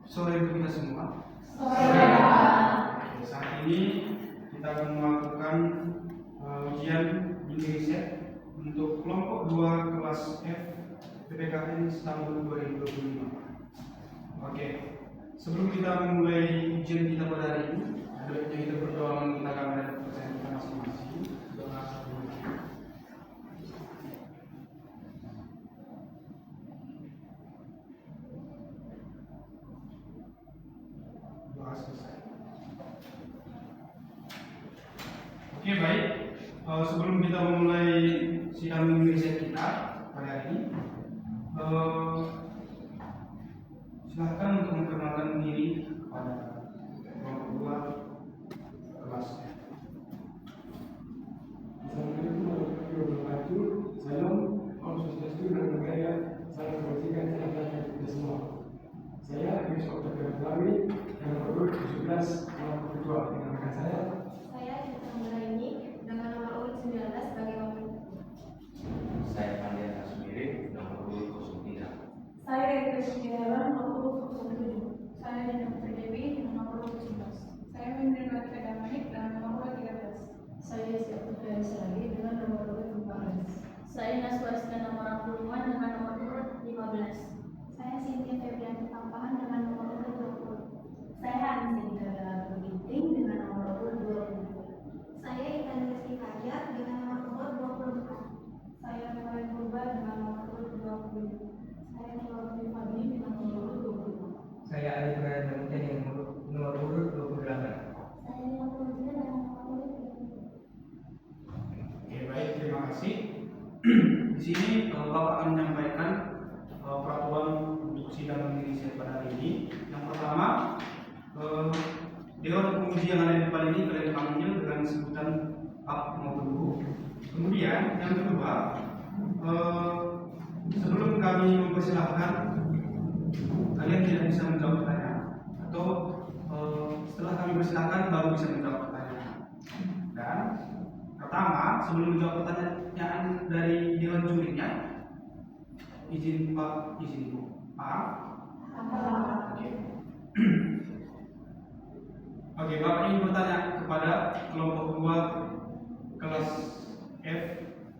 Sore untuk kita semua. Sore. Saat ini kita akan melakukan ujian mini riset untuk kelompok 2 kelas F PPKN tahun 2025. Oke, sebelum kita memulai ujian kita pada hari ini, ada baiknya kita berdoa menggunakan ayat percayaan kita masing-masing. Doa sebelum doa selesai. Oke, baik. Sebelum kita memulai sidang mini riset kita pada hari ini, silakan untuk memperkenalkan diri kepada kelompok 2 kelas. Assalamualaikum warahmatullahi wabarakatuh. Salam, Om Swastiastu, Namo Buddhaya, salam kebajikan, salam sejahtera kita semua. Saya Yus Oktavian Flawi, yang nomor urut 17, kelompok kedua. Dengan rekan saya Kita mulai ini dengan nomor urut 19 sebagai wakil. Saya Pandian Asmiri, nomor urut 03. Saya Eka Sugiharan, nomor urut 07. Saya Dina Putri Dewi, nomor urut 17. Saya Mindri Latika Damanik dengan nomor urut 13. Saya Siapa Selagi dengan nomor urut 14. Saya Naswasna nomor Puluhan dengan nomor urut 15. Saya Sintia Febrianti Tampahan dengan nomor urut 20. Saya Anissa Ginting dengan nomor urut 20. Saya Ikan Rizky Fajar dengan nomor urut 24. Saya Farid Purba dengan nomor urut 20. Saya Nurul Fadli dengan nomor urut 25. saya Ali Purnama Mutia dengan nomor urut 28. Saya Nila Purba dengan nomor urut 20. Oke, baik, terima kasih. Di sini Bapak akan menyampaikan peraturan untuk sidang mini riset pada hari ini. Yang pertama, Dewan Penguji yang ada di depan ini kalian panggil dengan sebutan Pak maupun Bu. Kemudian yang kedua, sebelum kami mempersilahkan, kalian tidak bisa menjawab pertanyaan, atau setelah kami persilahkan baru bisa menjawab pertanyaan. Dan pertama, sebelum menjawab pertanyaan dari Dewan Jurinya, izin Pak, izin Bu. Pak. Oke. Oke, Bapak ingin bertanya kepada kelompok 2 kelas F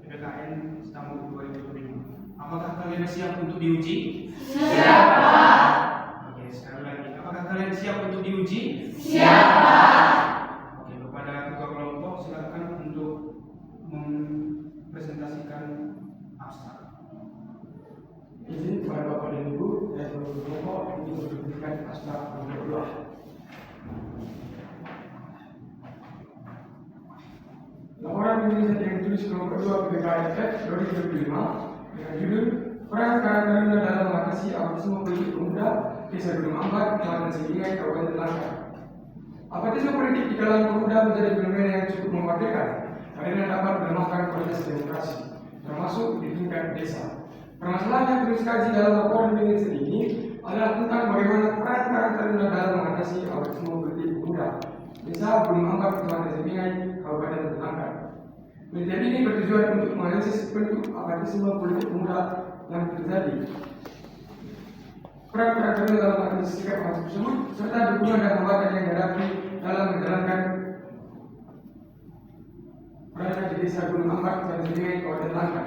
PPKN tahun 2025. Apakah kalian siap untuk diuji? Siap, Pak. Oke, sekali lagi. Apakah kalian siap untuk diuji? Siap, Pak. Oke, kepada ketua kelompok silakan untuk mempresentasikan abstrak. Izin kepada Bapak dan Ibu dan seluruh kelompok ini memberikan abstrak nomor 2. Laporan mini riset yang ditulis kelompok 2 PPKN F 2025 dengan judul Peran Karang Taruna dalam mengatasi Autisme Politik Pemuda Desa Gunung Ambat, Kecamatan Sedingai, Kabupaten Langkat. Autisme politik di kalangan pemuda menjadi fenomena yang cukup mengkhawatirkan karena dapat melemahkan kualitas demokrasi, termasuk di tingkat desa. Permasalahan yang terus kaji dalam laporan mini riset ini adalah tentang bagaimana peran Karang Taruna dalam mengatasi autisme politik pemuda Desa Gunung Ambat, Kecamatan Sedingai, Kabupaten Langkat. Penelitian ini bertujuan untuk menganalisis bentuk autisme politik pemuda yang terjadi, peran Karang Taruna dalam mengatasi sikap autisme tersebut, serta dukungan dan hambatan yang dihadapi dalam menjalankan perannya di Desa Gunung Ambat, Kecamatan Sedingai, Kabupaten Langkat.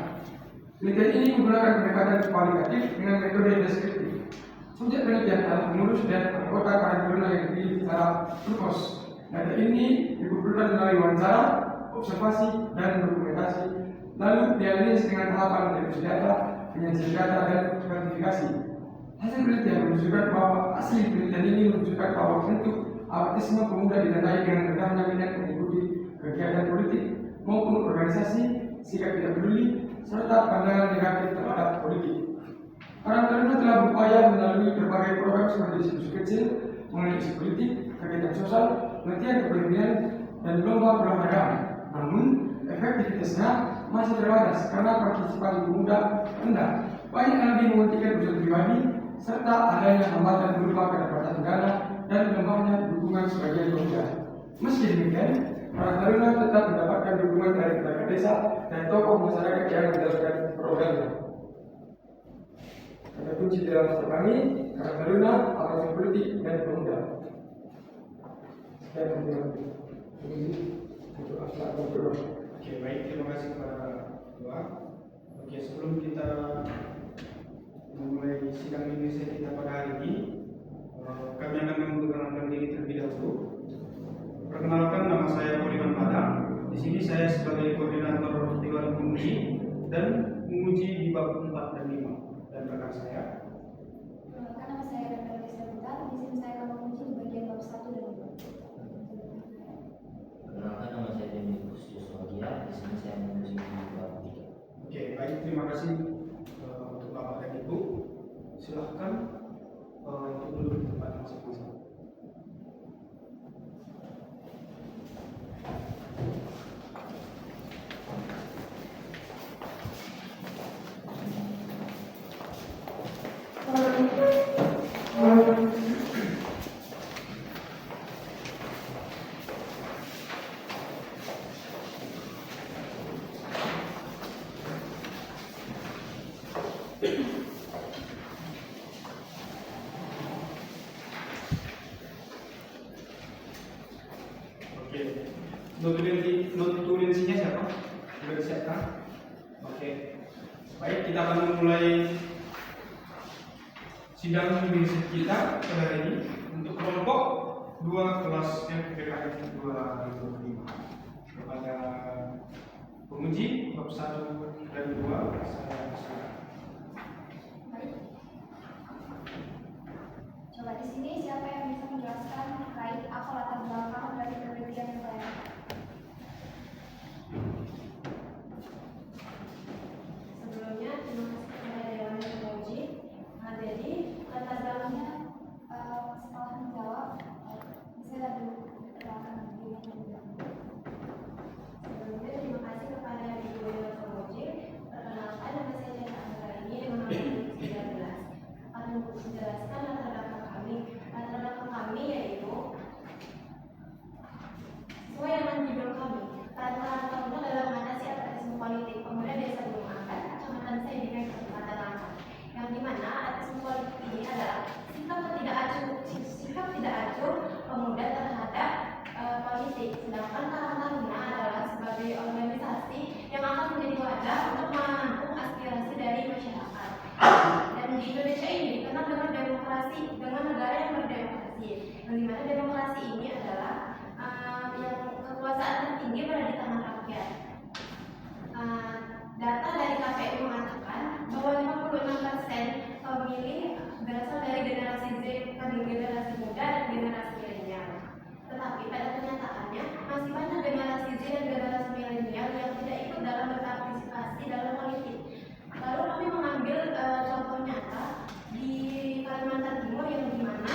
Penelitian ini menggunakan pendekatan kualitatif dengan metode deskriptif. Subjek penelitian adalah pengurus dan anggota Karang Taruna yang dipilih secara lupus. Data ini dikumpulkan melalui wawancara, observasi, dan dokumentasi, lalu dianalisis dengan tahapan verifikasi data, penyajian data, dan kuantifikasi. Hasil penelitian menunjukkan bahwa asli penelitian ini menunjukkan bahwa bentuk autisme pemuda ditandai dengan rendahnya minat mengikuti kegiatan politik maupun organisasi, sikap tidak peduli, serta pandangan negatif terhadap politik. Karang Taruna telah berupaya melalui berbagai program seperti diskusi kecil mengenai isu politik, kegiatan sosial, pelatihan kepemimpinan, dan lomba perolahragaan. Namun, efektivitasnya masih terbatas karena partisipasi pemuda rendah. Banyak yang lebih mementingkan urusan pribadi, serta adanya hambatan berupa kedapatan dana dan lemahnya dukungan sebagian pemuda. Meski demikian, Karang Taruna tetap mendapatkan dukungan dari perangkat desa dan tokoh masyarakat yang menjalankan programnya. Kata kunci dalam setiap kami, karena Taruna, organisasi politik dan pemuda. Sekian terima kasih. Ini untuk akhlak dan berdoa. Oke, baik, terima kasih kepada Ketua. Oke, sebelum kita memulai sidang Indonesia kita pada hari ini, kami akan memperkenalkan diri terlebih dahulu. Perkenalkan, nama saya Poliman Padang. Di sini saya sebagai koordinator Dewan Penguji dan menguji di bab 4 dan 5. Dan rekan saya. Perkenalkan, nama saya Rebel Desta. Di sini saya akan menguji di bagian bab 1 dan 2. Perkenalkan, nama saya Dominikus Yuswagia. Di sini saya menguji di bab 3. Oke, baik, terima kasih untuk Bapak dan Ibu. Silahkan untuk duduk di tempat masing-masing. Oke, notulensinya siapa? Sudah disiapkan? Oke, baik, kita akan memulai sidang Indonesia kita pada hari ini untuk kelompok 2 kelas FPKN 2025. Kepada penguji bab 1 dan 2 saya persilakan. Baik. Coba di sini siapa yang bisa menjelaskan terkait apa latar belakang dari penelitian yang saya lakukan? Sebelumnya, terima kasih kepada Dewan Penguji. Jadi latar belakangnya setelah menjawab, saya dulu akan diri terlebih dahulu. Sebelumnya, terima kasih kepada Ibu Dewan Penguji. Perkenalkan, nama saya Jana Anggraini dengan nomor 19. Akan menjelaskan latar belakang kami. Latar belakang kami yaitu sesuai dengan judul kami. Peran pemuda dalam mengatasi ateisme politik pemuda desa Gunung Angkat, Kecamatan Saidinai, Kabupaten Langkat. Yang dimana ateisme politik ini adalah sikap tidak acuh pemuda terhadap politik. Sedangkan Karang Taruna adalah sebagai organisasi yang akan menjadi wadah untuk menampung aspirasi dari masyarakat. Dan di Indonesia ini dikenal dengan demokrasi, dengan negara yang berdemokrasi. Yang dimana demokrasi ini adalah yang kekuasaan tertinggi berada di tangan rakyat. Data dari KPU mengatakan bahwa 56% pemilih berasal dari generasi Z, generasi muda, dan generasi milenial. Tetapi pada kenyataannya masih banyak generasi Z dan generasi milenial yang tidak ikut dalam berpartisipasi dalam politik. Lalu kami mengambil contoh nyata di Kalimantan Timur yang dimana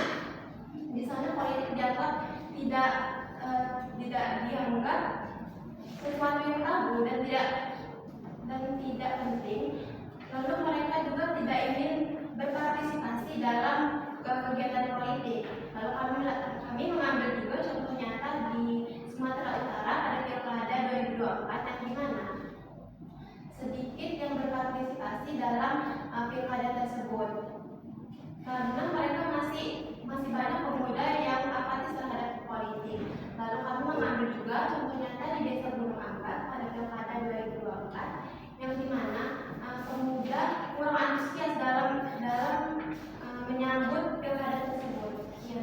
di sana politik dianggap tidak dianggap sesuatu yang tabu dan tidak penting. Lalu mereka juga tidak ingin berpartisipasi dalam kegiatan politik. Lalu kami mengambil juga contoh nyata di Sumatera Utara pada Pilkada 2024 yang dimana sedikit yang berpartisipasi dalam pilkada tersebut karena mereka masih banyak pemuda yang apatis terhadap politik. Lalu kami mengambil juga contoh nyata di Desa Gunung Angkat pada Pilkada 2024 yang dimana pemuda kurang antusias dalam menyambut pilkada tersebut. Ya,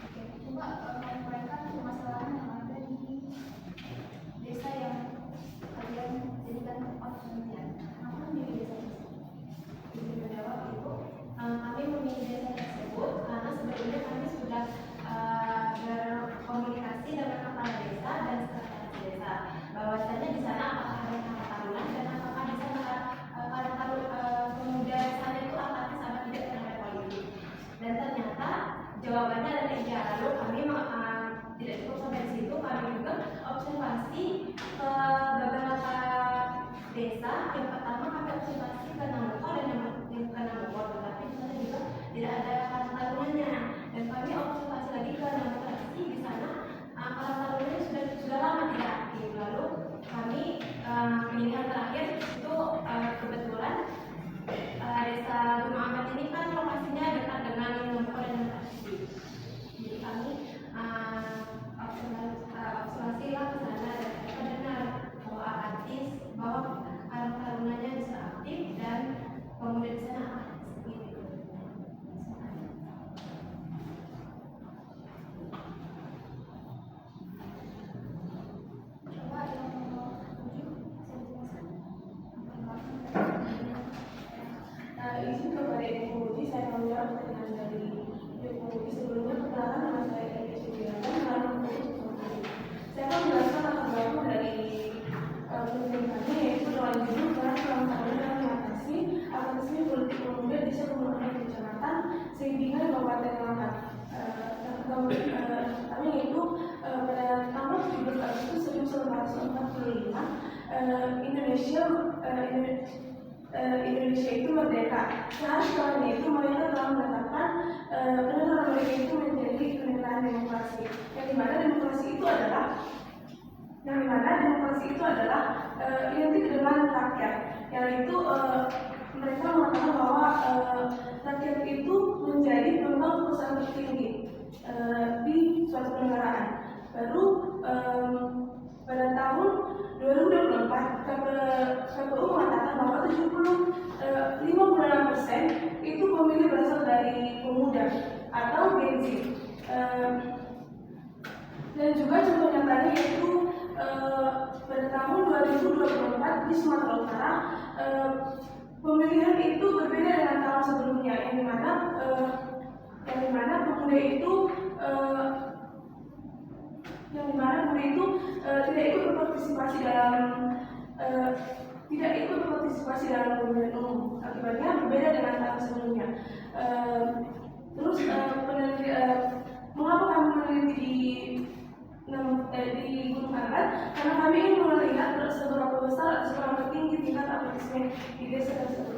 oke, coba mereka permasalahan yang ada di desa yang kalian jadikan tempat penelitian. Kenapa memilih desa tersebut? Bisa menjawab Ibu. Kami memilih desa tersebut karena sebelumnya kami sudah berkomunikasi dengan kepala desa dan sekretaris desa. Bahwasanya di sana apakah ada Karang Taruna dan apakah di sana pemuda Izin kepada Ibu Putri, saya mau menjawab pertanyaan dari Ibu Putri. Sebelumnya perkenalkan nama saya Edi Sugiarto, saya akan menjelaskan latar belakang dari penelitian kami, yaitu dengan judul peran Kawan dalam mengatasi apatisme politik pemuda di Desa Kelurahan Kecamatan Seidingan Kabupaten Langkat. Kami yaitu pada tanggal 17 Agustus 1945 Indonesia itu merdeka. Nah, setelahnya itu mereka telah menetapkan penetapan mereka itu menjadi kenegaraan demokrasi. Yang dimana demokrasi itu adalah identik dengan rakyat. Yaitu mereka mengatakan bahwa rakyat itu menjadi pemegang kekuasaan tertinggi di suatu kenegaraan. Baru pada tahun 2024 KPU mengatakan bahwa 56% itu pemilih berasal dari pemuda atau Gen Z. Dan juga contoh nyatanya yaitu pada tahun 2024 di Sumatera Utara pemilihan itu berbeda dengan tahun sebelumnya, yang dimana pemuda itu tidak ikut berpartisipasi dalam pemilihan umum. Akibatnya berbeda dengan tahun sebelumnya. Terus mengapa kami meneliti di Gunung Angkat? Karena kami ingin melihat seberapa besar atau seberapa tinggi tingkat apatisme di desa tersebut.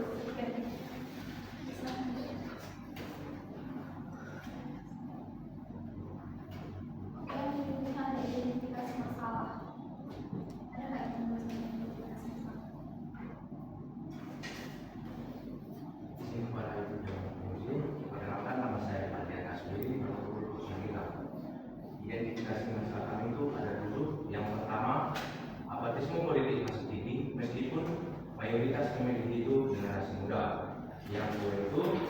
Perkenalkan, nama saya Pandian Asmiri, nomor 09. Identifikasi masalah kami itu ada 7. Yang pertama, apatisme politik masih tinggi meskipun mayoritas pemilih itu generasi muda. Yang kedua itu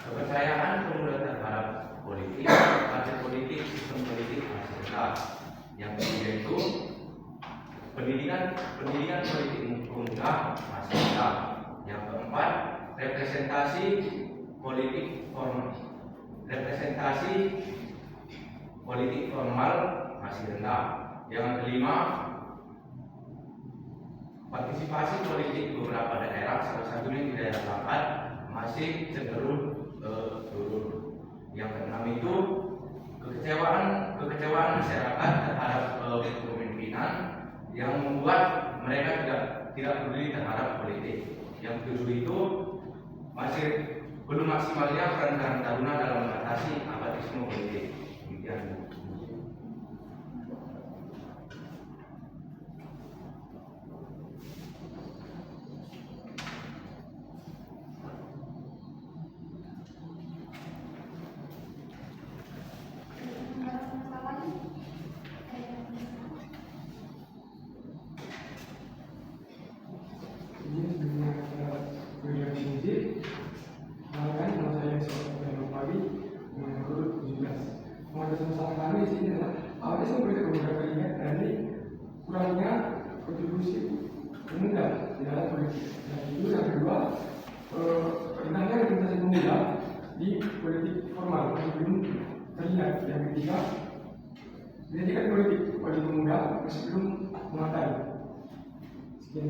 kepercayaan pemuda terhadap politik, partai politik, sistem politik masih rendah. Yang ketiga itu pendidikan politik pemuda masih rendah. Yang keempat, representasi politik formal masih rendah. Yang kelima, partisipasi politik beberapa daerah, salah satunya di daerah Langkat, masih cenderung turun. Yang keenam itu kekecewaan masyarakat terhadap kepemimpinan yang membuat mereka tidak peduli terhadap politik. Yang ketujuh itu masih belum maksimalnya peran Karang Taruna dalam mengatasi apatisme politik. Demikian. Masalah kami di sini adalah apatisme politik pemuda terlihat dari kurangnya kontribusi pemuda di dalam politik. Dan itu yang kedua, rendahnya representasi pemuda di politik formal yang belum terlihat. Yang ketiga, pendidikan politik bagi pemuda masih belum memadai. Sekian.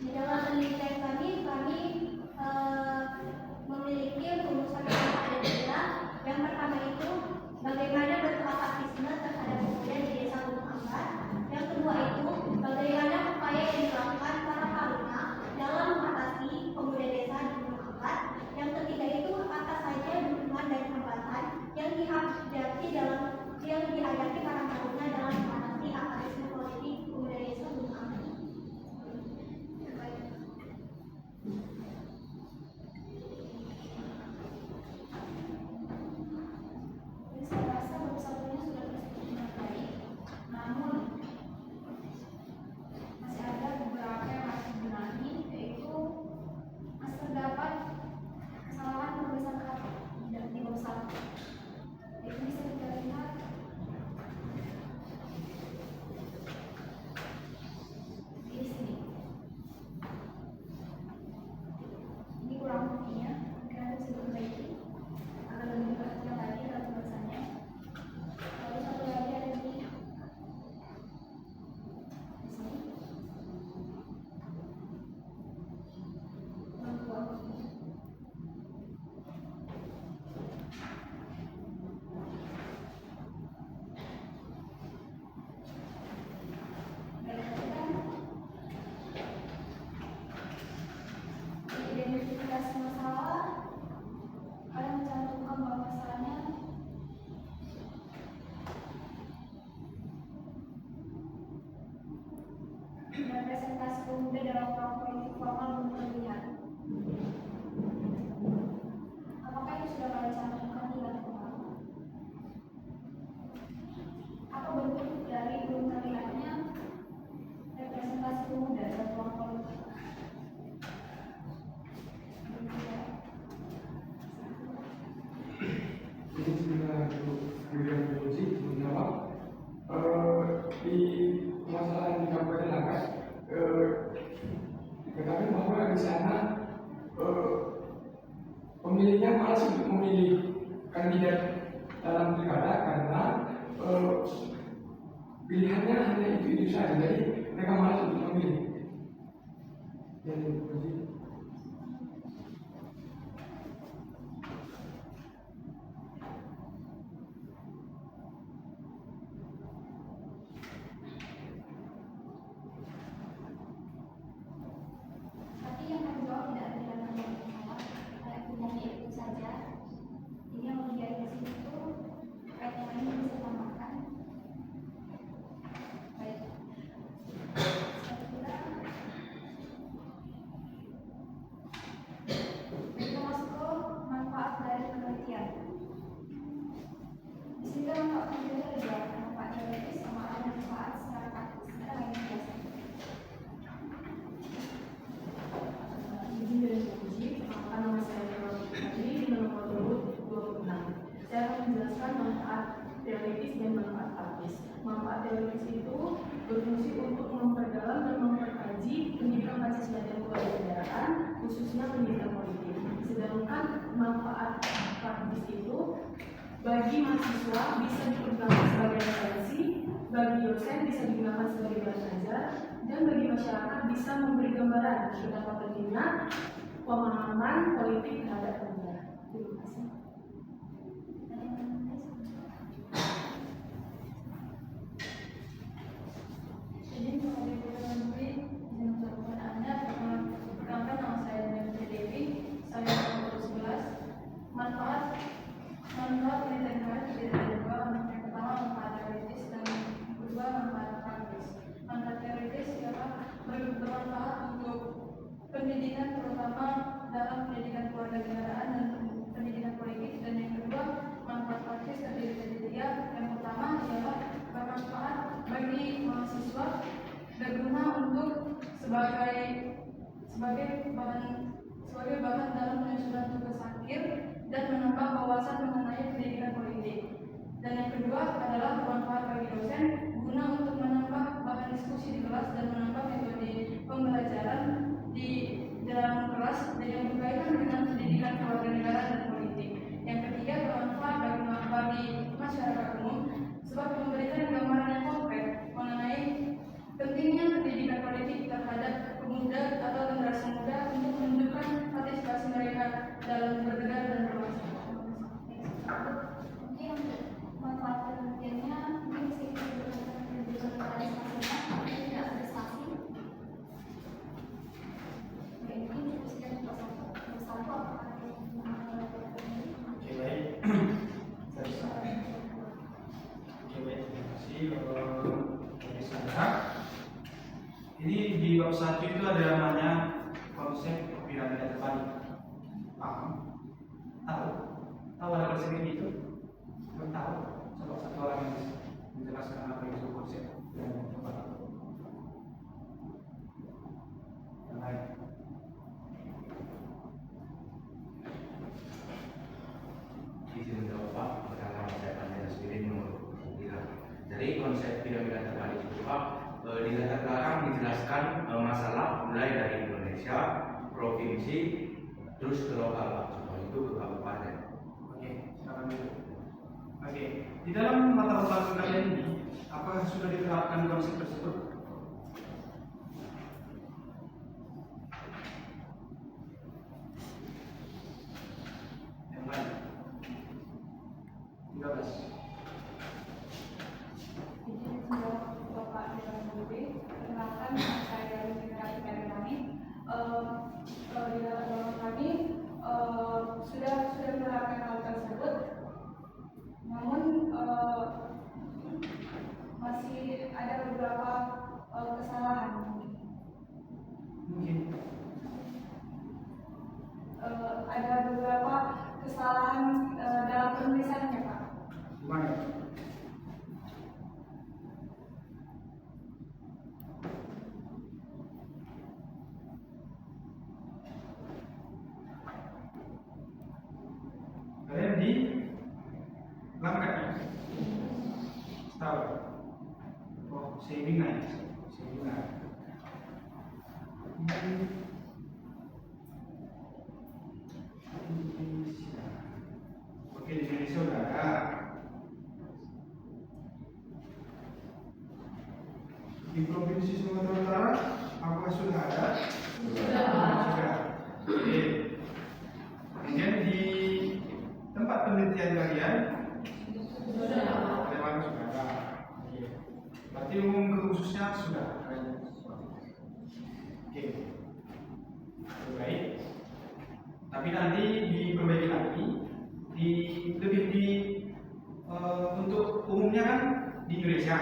Di dalam penelitian kami memiliki rumusan yang ada tiga. Yang pertama itu bagaimana bentuk apatisme terhadap pemuda di desa Gunung Angkat. Yang kedua itu bagaimana upaya yang dilakukan para taruna dalam mengatasi pemuda desa di Gunung Angkat. Yang ketiga itu apa saja dukungan dan hambatan yang dihadapi para taruna dalam mengatasi apatisme politik pemuda desa Gunung Angkat. Jadi sebenarnya Bidang Biologi menjawab di masalah yang di Kabupaten Langkat dikatakan bahwa di sana pemilihnya malas untuk memilih kandidat dalam pilkada karena pilihannya hanya itu saja, jadi mereka malas untuk memilih. Jadi Tapi yang kami jawab tidak ada dalam masalah, umumnya itu saja. Ini yang mau diadresin itu terkait yang lain bisa tambahkan. Baik. Saya kira kita masuk ke manfaat dari penelitian. Di sini kan manfaat penelitian ada dua, manfaat teoretis sama ada manfaat secara praktis. Kita lagi menjelaskan. Izin dari Sukuji, perkenalkan nama saya Nurul Fitri, di nomor urut 26. Saya akan menjelaskan manfaat teoritis dan manfaat praktis. Manfaat teoritis itu berfungsi untuk memperdalam dan memperkaji pendidikan Pancasila dan kewarganegaraan, khususnya pendidikan politik. Sedangkan manfaat praktis itu bagi mahasiswa bisa digunakan sebagai referensi, bagi dosen bisa digunakan sebagai bahan ajar, dan bagi masyarakat bisa memberi gambaran betapa pentingnya pemahaman politik terhadap negara. Terima kasih. Jadi mengenai Perdana Menteri, izin untuk pertanyaannya, perkenalkan nama saya Dewi Dewi, saya nomor 11. Manfaat penelitian kemarin terdiri dari dua, yang pertama manfaat teoritis dan yang kedua manfaat praktis. Manfaat teoritis ialah bermanfaat untuk pendidikan, terutama dalam pendidikan kewarganegaraan dan pendidikan politik, dan yang kedua manfaat praktis terdiri dari tiga. Yang pertama ialah bermanfaat bagi mahasiswa, berguna untuk sebagai bahan dalam penyusunan tugas akhir dan menambah wawasan mengenai pendidikan politik. Dan yang kedua adalah bermanfaat bagi dosen, guna untuk menambah bahan diskusi di kelas dan menambah metode pembelajaran di dalam kelas dan yang berkaitan dengan pendidikan kewarganegaraan dan politik. Yang ketiga bermanfaat bagi masyarakat umum sebab memberikan gambaran yang konkret mengenai pentingnya pendidikan politik terhadap pemuda atau generasi muda untuk menunjukkan partisipasi mereka dalam bernegara dan berbangsa. mungkin untuk manfaat penelitiannya mungkin bisa kita berikan penelitian pada stasiunnya, tapi tidak prestasi. Oke, mungkin cukup sekian untuk satu apakah ada yang Oke, baik. Saya bisa. Oke, baik. Terima kasih dari saya. Ini di bab 1 itu ada namanya konsep piramida terbalik. Paham? Tahu? Tahu ada konsep itu? Belum tahu? Coba satu orang yang bisa menjelaskan apa itu konsep piramida terbalik. Yang lain. Izin menjawab Pak, pertama saya tanya sendiri menurut Bira. Jadi konsep piramida terbalik itu Pak, di latar belakang dijelaskan masalah mulai dari Indonesia, provinsi, terus ke lokal Pak, contoh itu ke kabupaten. Oke, silakan dulu. Oke, di dalam latar belakang kalian ini, apakah sudah diterapkan konsep tersebut? Yang lain? 13. Izin menjawab Bapak Dewan Budi, perkenalkan nama saya dari Generasi kami. Di dalam kami sudah menerapkan hal tersebut, namun masih ada beberapa kesalahan. Mungkin. Ada beberapa kesalahan dalam penulisannya, Pak. Gimana? saving naik. Oke, di Indonesia sudah ada. Di Provinsi Sumatera Utara apakah sudah ada? Sudah. Oke. Kemudian di tempat penelitian kalian sudah ada. Oke. Berarti umum khususnya sudah. Oke. Baik. Tapi nanti diperbaiki lagi. Untuk umumnya kan di Indonesia,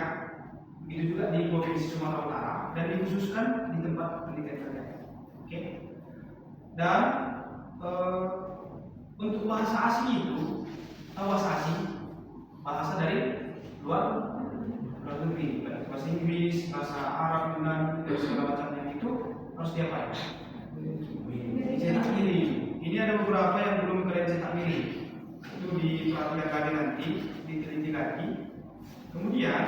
begitu juga di Provinsi Sumatera Utara, dan dikhususkan di tempat pendidikan kalian. Oke. Dan untuk bahasa asing itu, bahasa dari luar negeri, bahasa Inggris, bahasa Arab, Yunani, dan segala macamnya itu harus diapain? Cetak diri. Ini ada beberapa yang belum kalian cetak diri. Itu diperhatikan lagi nanti, diteliti lagi. Kemudian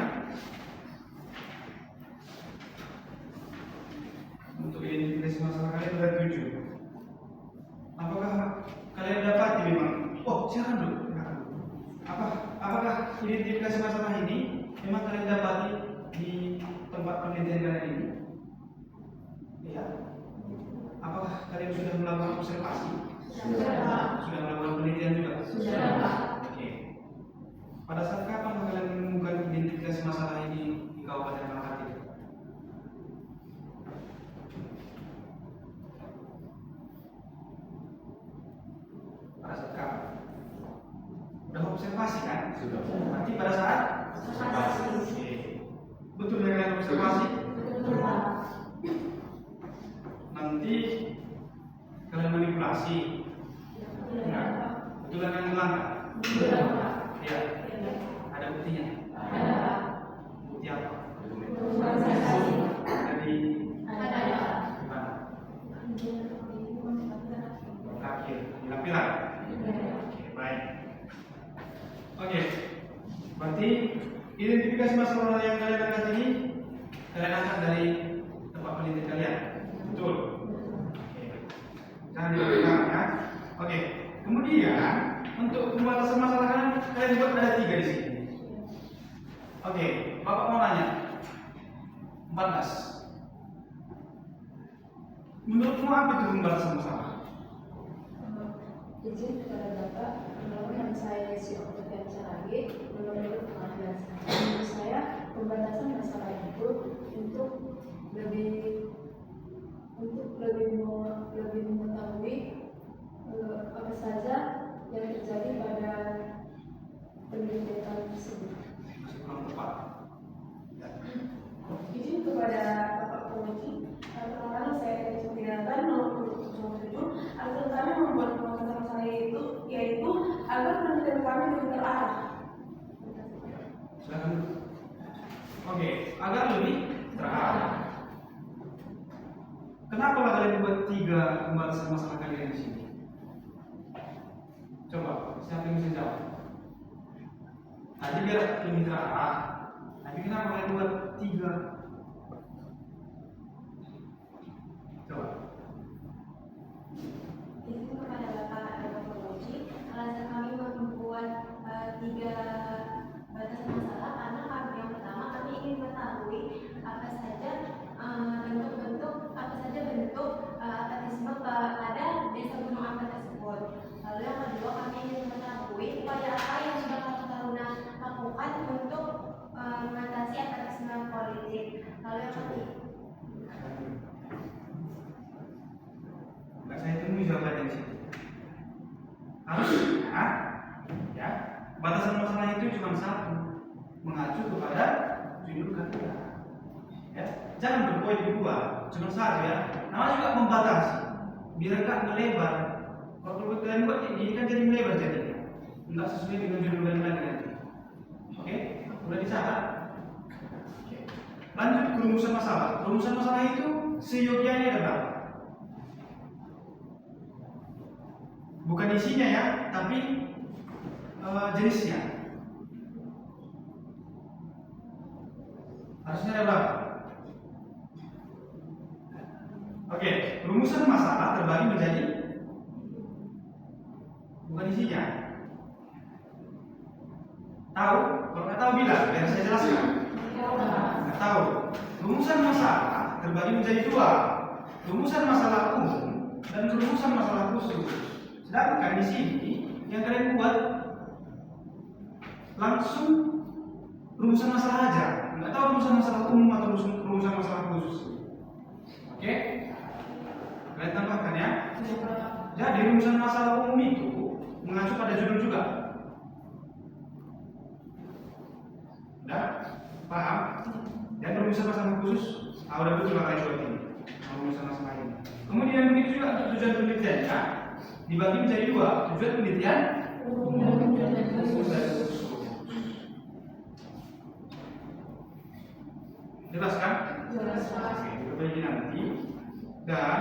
untuk identifikasi masalah kalian ada 7. Apakah kalian dapati memang? Oh, silakan dulu. Apakah identifikasi masalah ini memang kalian dapati di tempat penelitian kalian ini? Ya. Apakah kalian sudah melakukan observasi? Sudah melakukan penelitian juga? Sudah. Oke. Pada saat kapan kalian menemukan identifikasi masalah ini di Kabupaten Malakati? Pada saat kapan? Udah observasi kan? Sudah. Berarti pada saat observasi. Oke. Betul ya kalian observasi? Nanti kalian manipulasi. Enggak. Betul kalian melangkah. Ya. Ada buktinya. Bukti apa? Dari mana? Terakhir di lampiran. Oke, baik. Oke. Berarti identifikasi masalah yang kalian angkat ini kalian angkat dari tempat penelitian kalian. Betul. Oke. Jangan dilupakan ya. Oke. Kemudian untuk pembatasan masalah kalian buat ada 3 di sini. Oke, Bapak mau nanya. 14. Menurutmu apa itu pembatasan masalah? Izin kepada Bapak, menurut saya si Oktavian Saragi, menurut pengadilan menurut saya pembatasan masalah itu untuk lebih mengetahui apa saja yang terjadi pada penelitian tersebut. Masih kurang tepat. Ya. Izin kepada Bapak Penguji, pertama kali saya diperkenalkan nomor 07 agar kami membuat pembatasan masalah itu yaitu agar penelitian kami lebih terarah. Silakan. Oke, agar lebih terarah. Kenapa kalian buat 3 pembatasan masalah kalian di sini? Coba, siapa yang bisa jawab? Tadi biar lebih terarah. Tapi kenapa kalian buat 3? Coba. Izin kepada Bapak Penguji, alasan kami membuat 3 batasan masalah karena yang pertama kami ingin mengetahui apa saja bentuk apatisme pada desa Gunung Ampat tersebut. Lalu yang kedua kami ingin mengetahui upaya apa yang sudah Kakak Taruna lakukan untuk mengatasi apatisme politik. Lalu yang ketiga. Enggak saya temui jawabannya di situ. Harus ya. Batasan masalah itu cuma satu, mengacu kepada judul kalian. Ya, jangan berpoin di 2, cuma satu ya. Namanya juga membatasi, biar enggak melebar. Kalau kalian buat ini kan jadi melebar jadinya, enggak sesuai dengan judul kalian lagi nanti. Oke, udah dicatat. Oke. Lanjut ke rumusan masalah. Rumusan masalah itu seyogianya ada berapa? Bukan isinya ya, tapi jenisnya. Harusnya ada berapa? Oke, rumusan masalah terbagi menjadi bukan isinya. Tahu? Kalau nggak tahu bilang, biar saya jelaskan. Nggak tahu. Rumusan masalah terbagi menjadi dua. Rumusan masalah umum dan rumusan masalah khusus. Sedangkan di sini yang kalian buat langsung rumusan masalah aja. Nggak tahu rumusan masalah umum atau rumusan masalah khusus. Oke? Kalian tambahkan ya. Jadi rumusan masalah umum itu mengacu pada judul juga. Udah? Paham? Dan rumusan masalah khusus, udah betul kalian coba ini. Rumusan masalah ini. Kemudian begitu juga untuk tujuan penelitiannya dibagi menjadi dua. Tujuan penelitian umum dan khusus. Jelas kan? Jelas. Oke, kita bagi nanti. Dan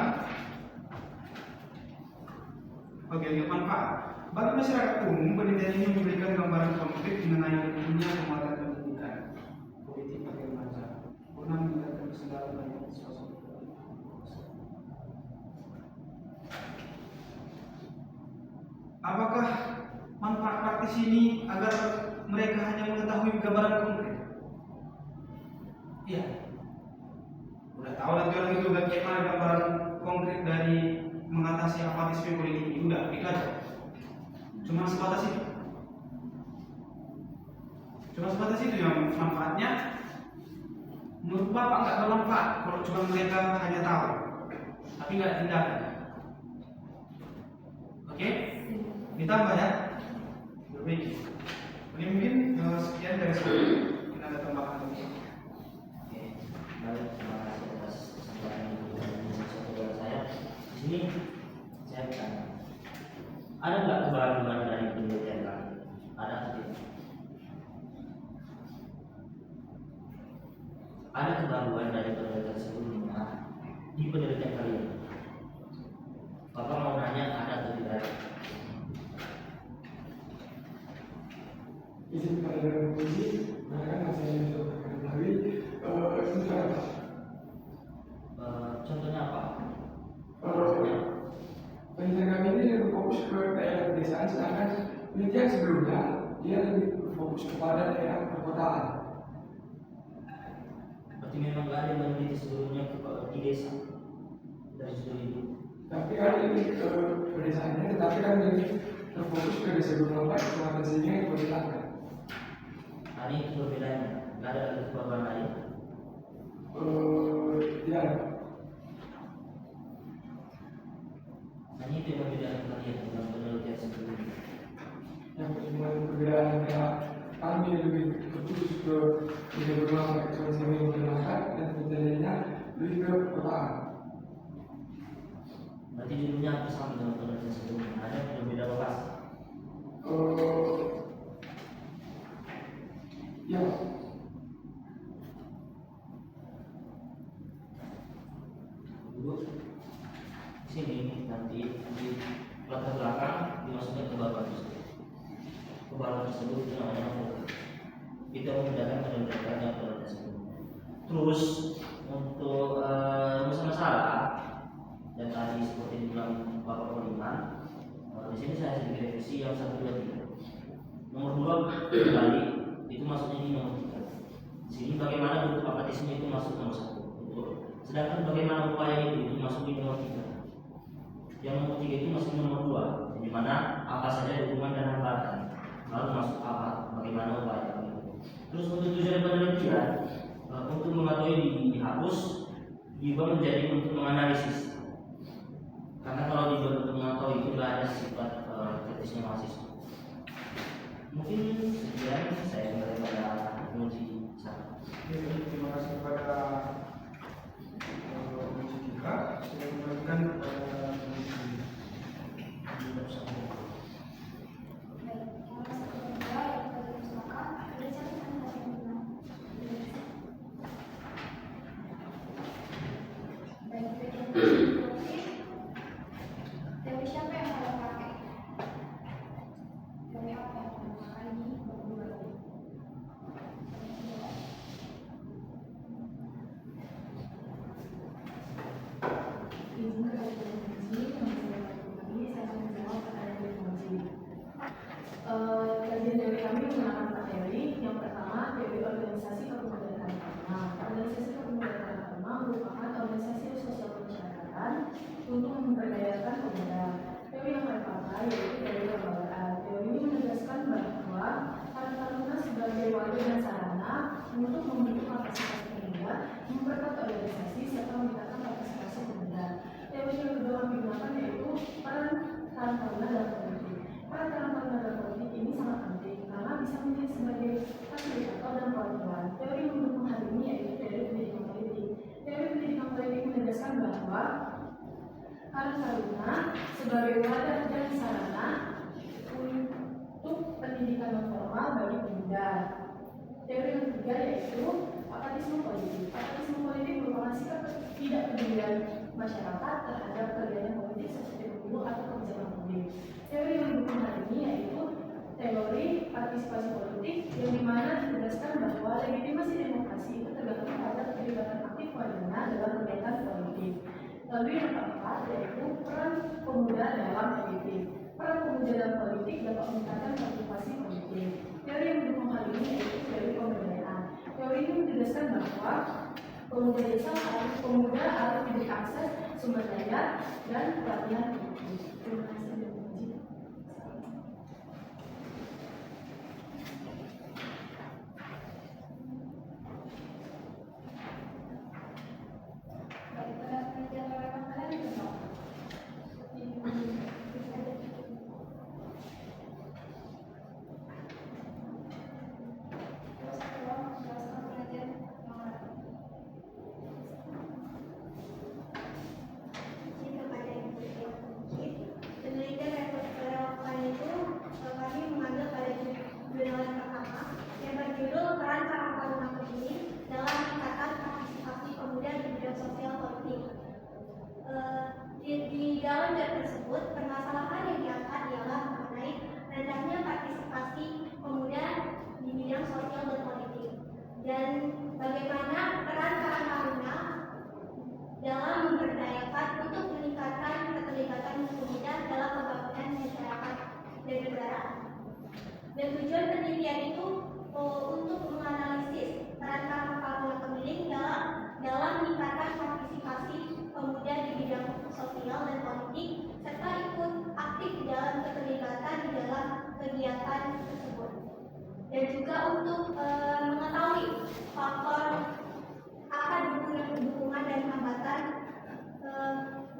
untuk manfaat bagi masyarakat umum, penelitian ini memberikan gambaran konkret mengenai dunia pemuatan pendidikan, politik bagaimana, guna meningkatkan kesadaran bagi siswa. Apakah manfaat praktis ini agar mereka hanya mengetahui gambaran konkret? Iya. Udah tahu nanti orang itu bagaimana gambaran konkret dari mengatasi apatisme politik ini. Udah, itu aja. Cuma sebatas itu. Cuma sebatas itu yang manfaatnya. Menurut Bapak nggak bermanfaat kalau cuma mereka hanya tahu, tapi nggak tindakan. Oke? Ditambah ya. Berbaiki. Ini mungkin sekian dari saya. Mungkin ada tambahan lagi. Baik, terima kasih atas kesempatan yang diberikan kepada saya. Di sini saya bertanya, ada nggak kebaruan dari penelitian kami? Ada atau tidak? Ada kebaruan dari penelitian sebelumnya di penelitian kalian? Bapak mau nanya ada atau tidak? Izin pada dalam kunci, mereka masih yang sudah ketahui. Contohnya apa? Penelitian kami ini lebih fokus ke daerah pedesaan, sedangkan penelitian sebelumnya dia lebih fokus kepada daerah perkotaan. Berarti memang nggak ada yang meneliti sebelumnya di desa dari judul ini. Tapi kan ini ke pedesaannya, tetapi kan ini terfokus ke desa Gunung Lompat, Kecamatan Selinga, Kabupaten Langkat. Hari itu perbedaannya, nggak ada kebaruan lain. Tidak ada. Hanya itu yang membedakan kalian dengan penelitian sebelumnya. Yang cuma perbedaan antara kami lebih fokus ke desa Gunung Lompat, Kecamatan Selinga, Kabupaten Langkat, dan penelitiannya lebih ke perkotaan. Berarti judulnya hampir sama dengan penelitian sebelumnya. Ada yang berbeda lokasi. Ya. Dulu sini nanti di latar belakang dimasukkan kebaruan tersebut. Kebaruan tersebut itu namanya fokus. Kita membedakan penelitian yang penelitian sebelumnya. Terus untuk rumus masalah dan tadi seperti dibilang Bapak Poliman, di sini saya sedikit revisi yang 1, 2, 3. Nomor 2 kembali itu masuknya di nomor 3. Di sini bagaimana bentuk apatisme itu masuk nomor 1. Sedangkan bagaimana upaya itu masuk di nomor 3. Yang nomor 3 itu masuk di nomor 2, di mana apa saja dukungan dan hambatan. Lalu masuk apa, bagaimana upaya. Terus untuk tujuan penelitian, untuk mengetahui dihapus, diubah menjadi untuk menganalisis. Karena kalau dibuat untuk mengetahui itu tidak ada sifat kritisnya mahasiswa. Mungkin sekian saya mulai pada menguji sana. Terima kasih kepada Komisi 3. Saya kembalikan kepada Komisi 1. Tapi siapa yang kalau pakai? Dari apa yang kalau pakai ini berdua? kajian teori kami menggunakan 4 teori. Yang pertama, teori organisasi kepemudaan agama. Organisasi kepemudaan agama merupakan organisasi sosial kemasyarakatan untuk memberdayakan pemuda. Teori yang pertama yaitu teori kelembagaan. Teori ini menegaskan bahwa Karang Taruna sebagai wadah dan sarana untuk membentuk kapasitas pemuda, memperkuat organisasi serta meningkatkan partisipasi pemuda. Teori yang kedua kami gunakan yaitu peran Karang Taruna dalam politik. Peran Karang Taruna dalam politik ini sangat penting karena bisa menjadi sebagai fasilitator dan perwakilan. Teori yang mendukung hal ini yaitu teori pendidikan politik. Teori pendidikan politik menegaskan bahwa Karang Taruna sebagai wadah dan sarana untuk pendidikan non formal bagi pemuda. Teori yang ketiga yaitu apatisme politik. Apatisme politik merupakan sikap tidak pedulian masyarakat terhadap kegiatan politik seperti pemilu atau kebijakan publik. Teori yang mendukung hal ini yaitu teori partisipasi politik yang dimana ditegaskan bahwa legitimasi demokrasi itu tergantung pada keterlibatan aktif warga dalam kegiatan politik. Lalu yang keempat yaitu peran pemuda dalam politik. Peran pemuda dalam politik dapat meningkatkan partisipasi politik. Teori yang mendukung hal ini yaitu teori pemberdayaan. Teori ini menegaskan bahwa pemuda harus diberi akses sumber daya dan pelatihan politik. Terima kasih. Di dalam jurnal tersebut, permasalahan yang diangkat ialah mengenai rendahnya partisipasi pemuda di bidang sosial dan politik, dan bagaimana peran Karang Taruna dalam memberdayakan untuk meningkatkan keterlibatan pemuda dalam pembangunan masyarakat dan negara. Dan tujuan penelitian itu untuk menganalisis peran Karang Taruna pemilih dalam meningkatkan partisipasi pemuda di bidang sosial dan politik serta ikut aktif dalam keterlibatan di dalam kegiatan tersebut, dan juga untuk mengetahui faktor apa dukungan dan hambatan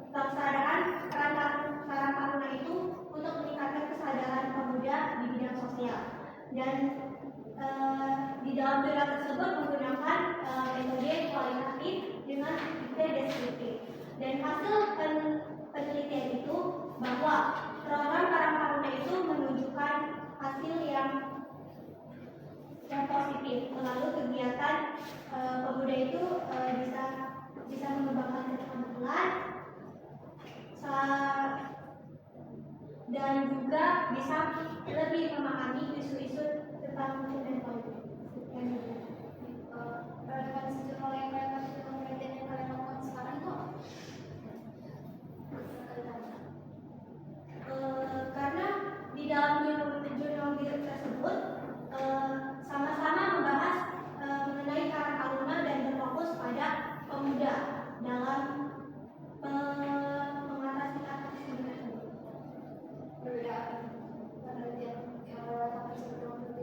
pelaksanaan peran Karang Taruna itu untuk meningkatkan kesadaran pemuda di bidang sosial. Dan di dalam jurnal tersebut menggunakan metode kualitatif dengan metode deskriptif. Dan hasil penelitian itu bahwa program Karang Taruna itu menunjukkan hasil yang positif. Lalu kegiatan pemuda itu bisa mengembangkan keterampilan dan juga bisa lebih memahami isu-isu tentang hukum dan politik. Relevansi jurnal yang relevan dengan penelitian yang kalian lakukan sekarang itu karena di dalam jurnal tersebut sama-sama membahas mengenai Karang Taruna dan berfokus pada pemuda dalam mengatasi apatisme tersebut. Perbedaan penelitian yang relevan seperti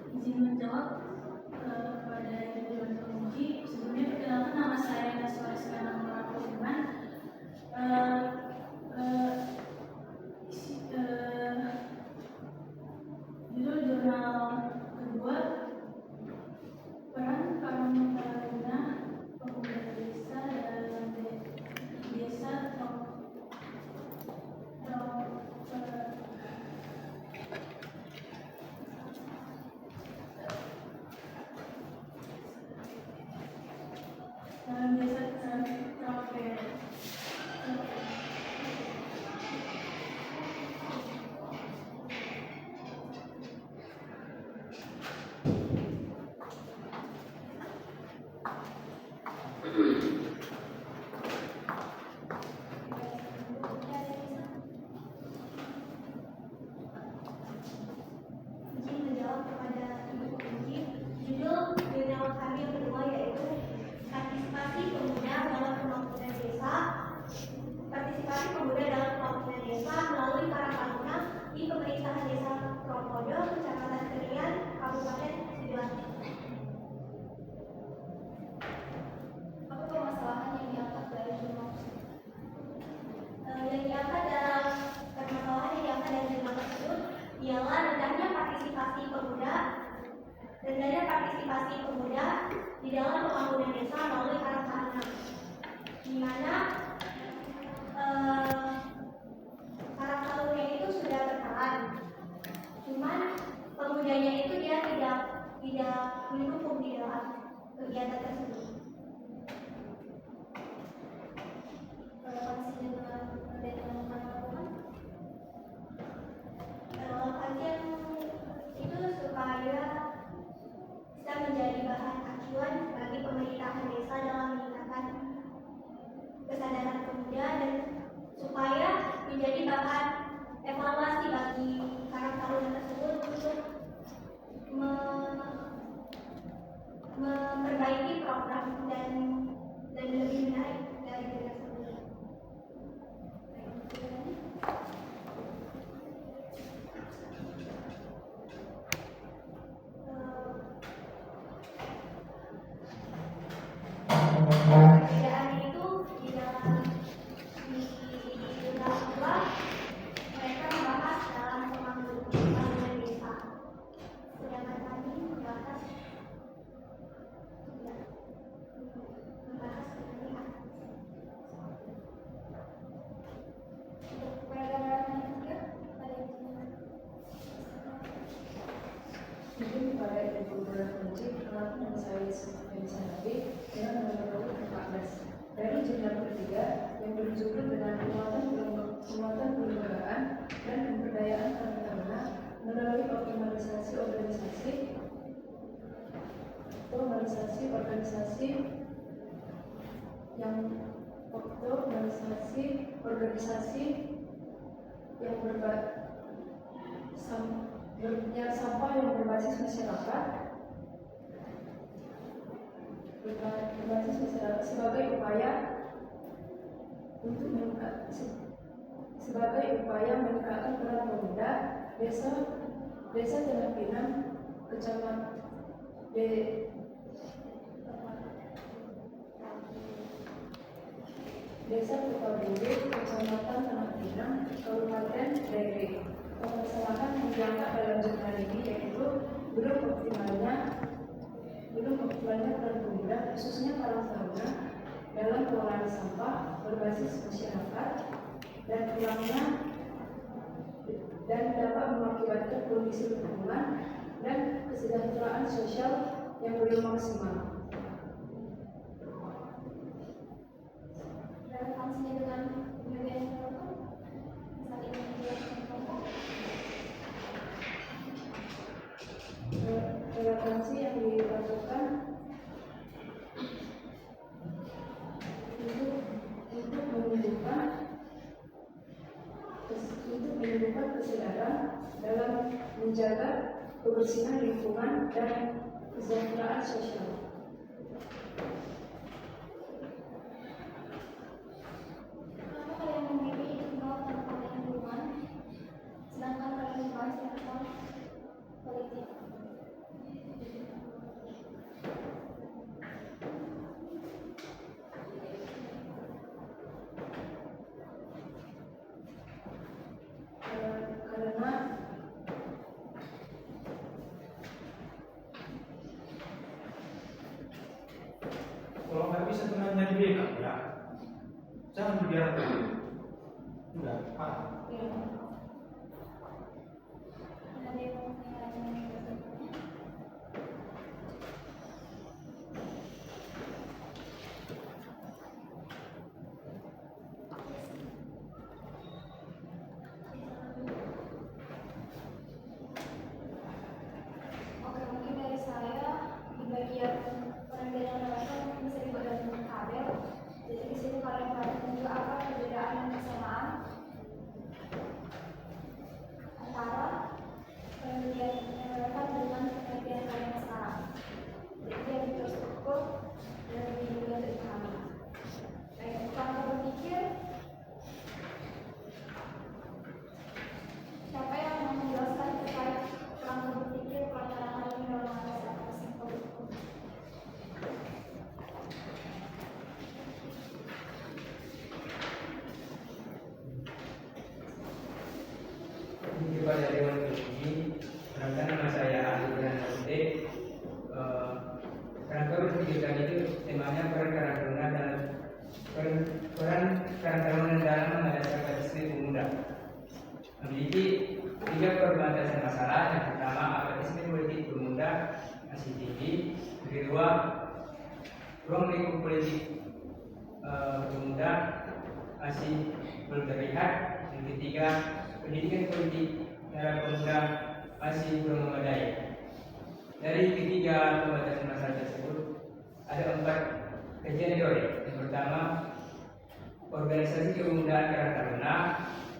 Izin menjawab kepada Ibu Dewan Penguji. Sebelumnya perkenalkan, nama saya Naswar Sekarang Melaku Iman. Judul jurnal kedua, peran kaum taruna pemuda desa dalam desa dalam desa Tropea. Izin menjawab kepada Ibu Penguji. Judul jurnal kami yang kedua yaitu partisipasi pemuda dalam pembangunan desa. Partisipasi pemuda dalam pembangunan desa melalui para taruna di pemerintahan desa Tropodo, Kecamatan Kerian, Kabupaten Sidoarjo. Apa permasalahan yang diangkat dari jurnal tersebut? Yang diangkat dalam permasalahan yang diangkat dari jurnal tersebut ialah rendahnya partisipasi pemuda di dalam pembangunan desa melalui para taruna, di mana para taruna itu sudah berperan, cuman pemudanya itu dia tidak mendukung di dalam kegiatan tersebut. Relevansi dengan kajian itu supaya bisa menjadi bahan acuan bagi pemerintahan desa dalam meningkatkan kesadaran pemuda dan supaya menjadi bahan evaluasi bagi para taruna tersebut untuk memperbaiki program dan lebih menarik dari diri sebelumnya. Perbedaan itu di dalam jurnal kedua mereka membahas dalam pembangunan desa, sedangkan kami membahas kepentingan. Untuk paragraf yang ketiga, pada Izin kepada Ibu Dewan Penguji, perkenalkan nama saya Yusuf Nabi dengan nomor 14 dari jurnal ketiga yang berjudul dengan penguatan kelembagaan dan pemberdayaan taruna melalui optimalisasi organisasi yang sampah yang berbasis masyarakat sebagai upaya meningkatkan peran pemuda desa Tanah Pinang, Desa Tukabulu, Kecamatan Tanah Pinang, Kabupaten Dere. Permasalahan yang diangkat dalam jurnal ini yaitu belum optimalnya peran pemuda, khususnya para taruna dalam pengelolaan sampah berbasis masyarakat dan kurangnya dan dapat mengakibatkan kondisi lingkungan dan kesejahteraan sosial yang belum maksimal. relevansinya dengan pemberdayaan perempuan saat ini Relevansi yang dilakukan untuk menunjukkan kesadaran dalam menjaga kebersihan lingkungan dan kesejahteraan sosial. Kenapa kalian memilih jurnal tentang lingkungan, sedangkan kalian FBK ya. Jangan dibiarkan. Udah, Pak. Iya. Ada yang mau menanyakan berikutnya? Oke, mungkin dari saya di bagian penampilan mereka mungkin bisa dibuat dari tabel. Jadi di sini kalian perhatikan juga apa perbedaan dan kesamaan antara penelitian mereka dengan penelitian kalian sekarang. Jadi dia lebih terstruktur dan lebih mudah dipahami. Baik, kalau berpikir, siapa yang mau menjelaskan terkait kerangka berpikir pelajaran hari ini dalam mengatasi aktivisme politik? Kepada Dewan Tinggi, perkenalkan nama saya Ali Burhan Rafiq. Kerangka berpikir tadi itu temanya peran Karang Taruna dalam peran Karang Taruna dalam mengatasi apatisme pemuda. Memiliki 3 perbatasan masalah. Yang pertama, apatisme politik pemuda masih tinggi. Yang kedua, ruang lingkup politik pemuda masih belum terlihat. Yang ketiga, pendidikan politik terhadap pemuda masih belum memadai. Dari ketiga pembatasan masalah tersebut, ada 4 kajian teori. Yang pertama, organisasi kepemudaan Karang Taruna,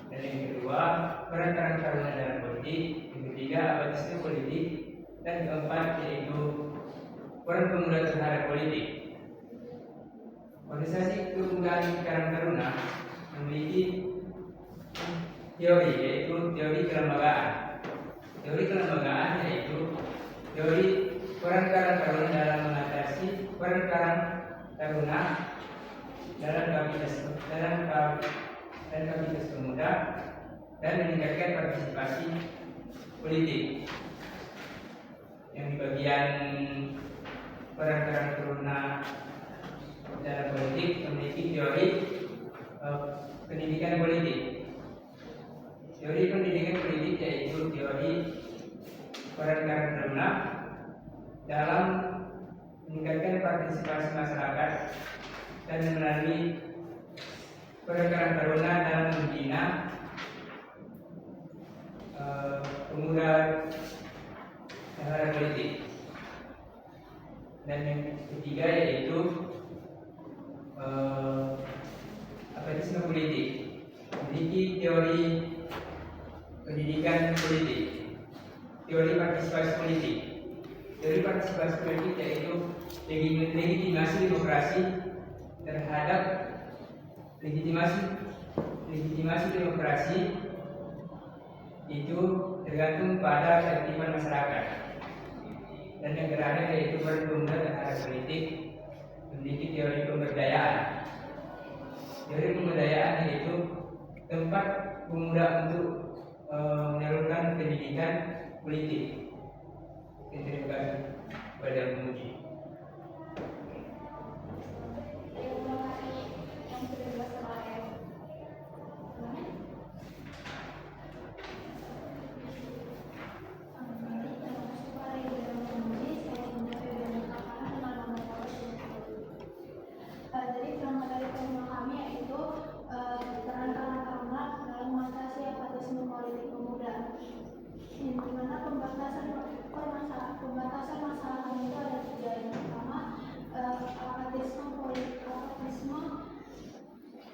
dan yang kedua, peran Karang Taruna dalam politik, yang ketiga, apatisme politik, dan keempat yaitu peran pemuda terhadap politik. Organisasi kepemudaan Karang Taruna memiliki teori, yaitu teori kelembagaan. Teori kelembagaan yaitu teori peran Karang Taruna dalam mengatasi peran Karang Taruna dalam kapasitas pemuda dan meningkatkan partisipasi politik. Yang di bagian peran Karang Taruna dalam politik memiliki teori pendidikan politik. Teori pendidikan politik yaitu teori peran Karang Taruna dalam meningkatkan partisipasi masyarakat dan melalui peran Karang Taruna dalam membina pemuda terhadap politik. Dan yang ketiga yaitu apatisme politik, memiliki teori pendidikan politik, teori partisipasi politik. Teori partisipasi politik yaitu legitimasi demokrasi terhadap legitimasi demokrasi itu tergantung pada ketertiban masyarakat. Dan yang terakhir yaitu peran pemuda terhadap politik, memiliki teori pemberdayaan. Teori pemberdayaan yaitu tempat pemuda untuk menyalurkan pendidikan politik. Terima kasih kepada penguji. Terima kasih yang sudah dijelaskan oleh jadi yang dari tema kami yaitu peran Karang Taruna dalam mengatasi apatisme politik pemuda. Yang dimana pembatasan masalah kami itu ada 3. Yang pertama, apatisme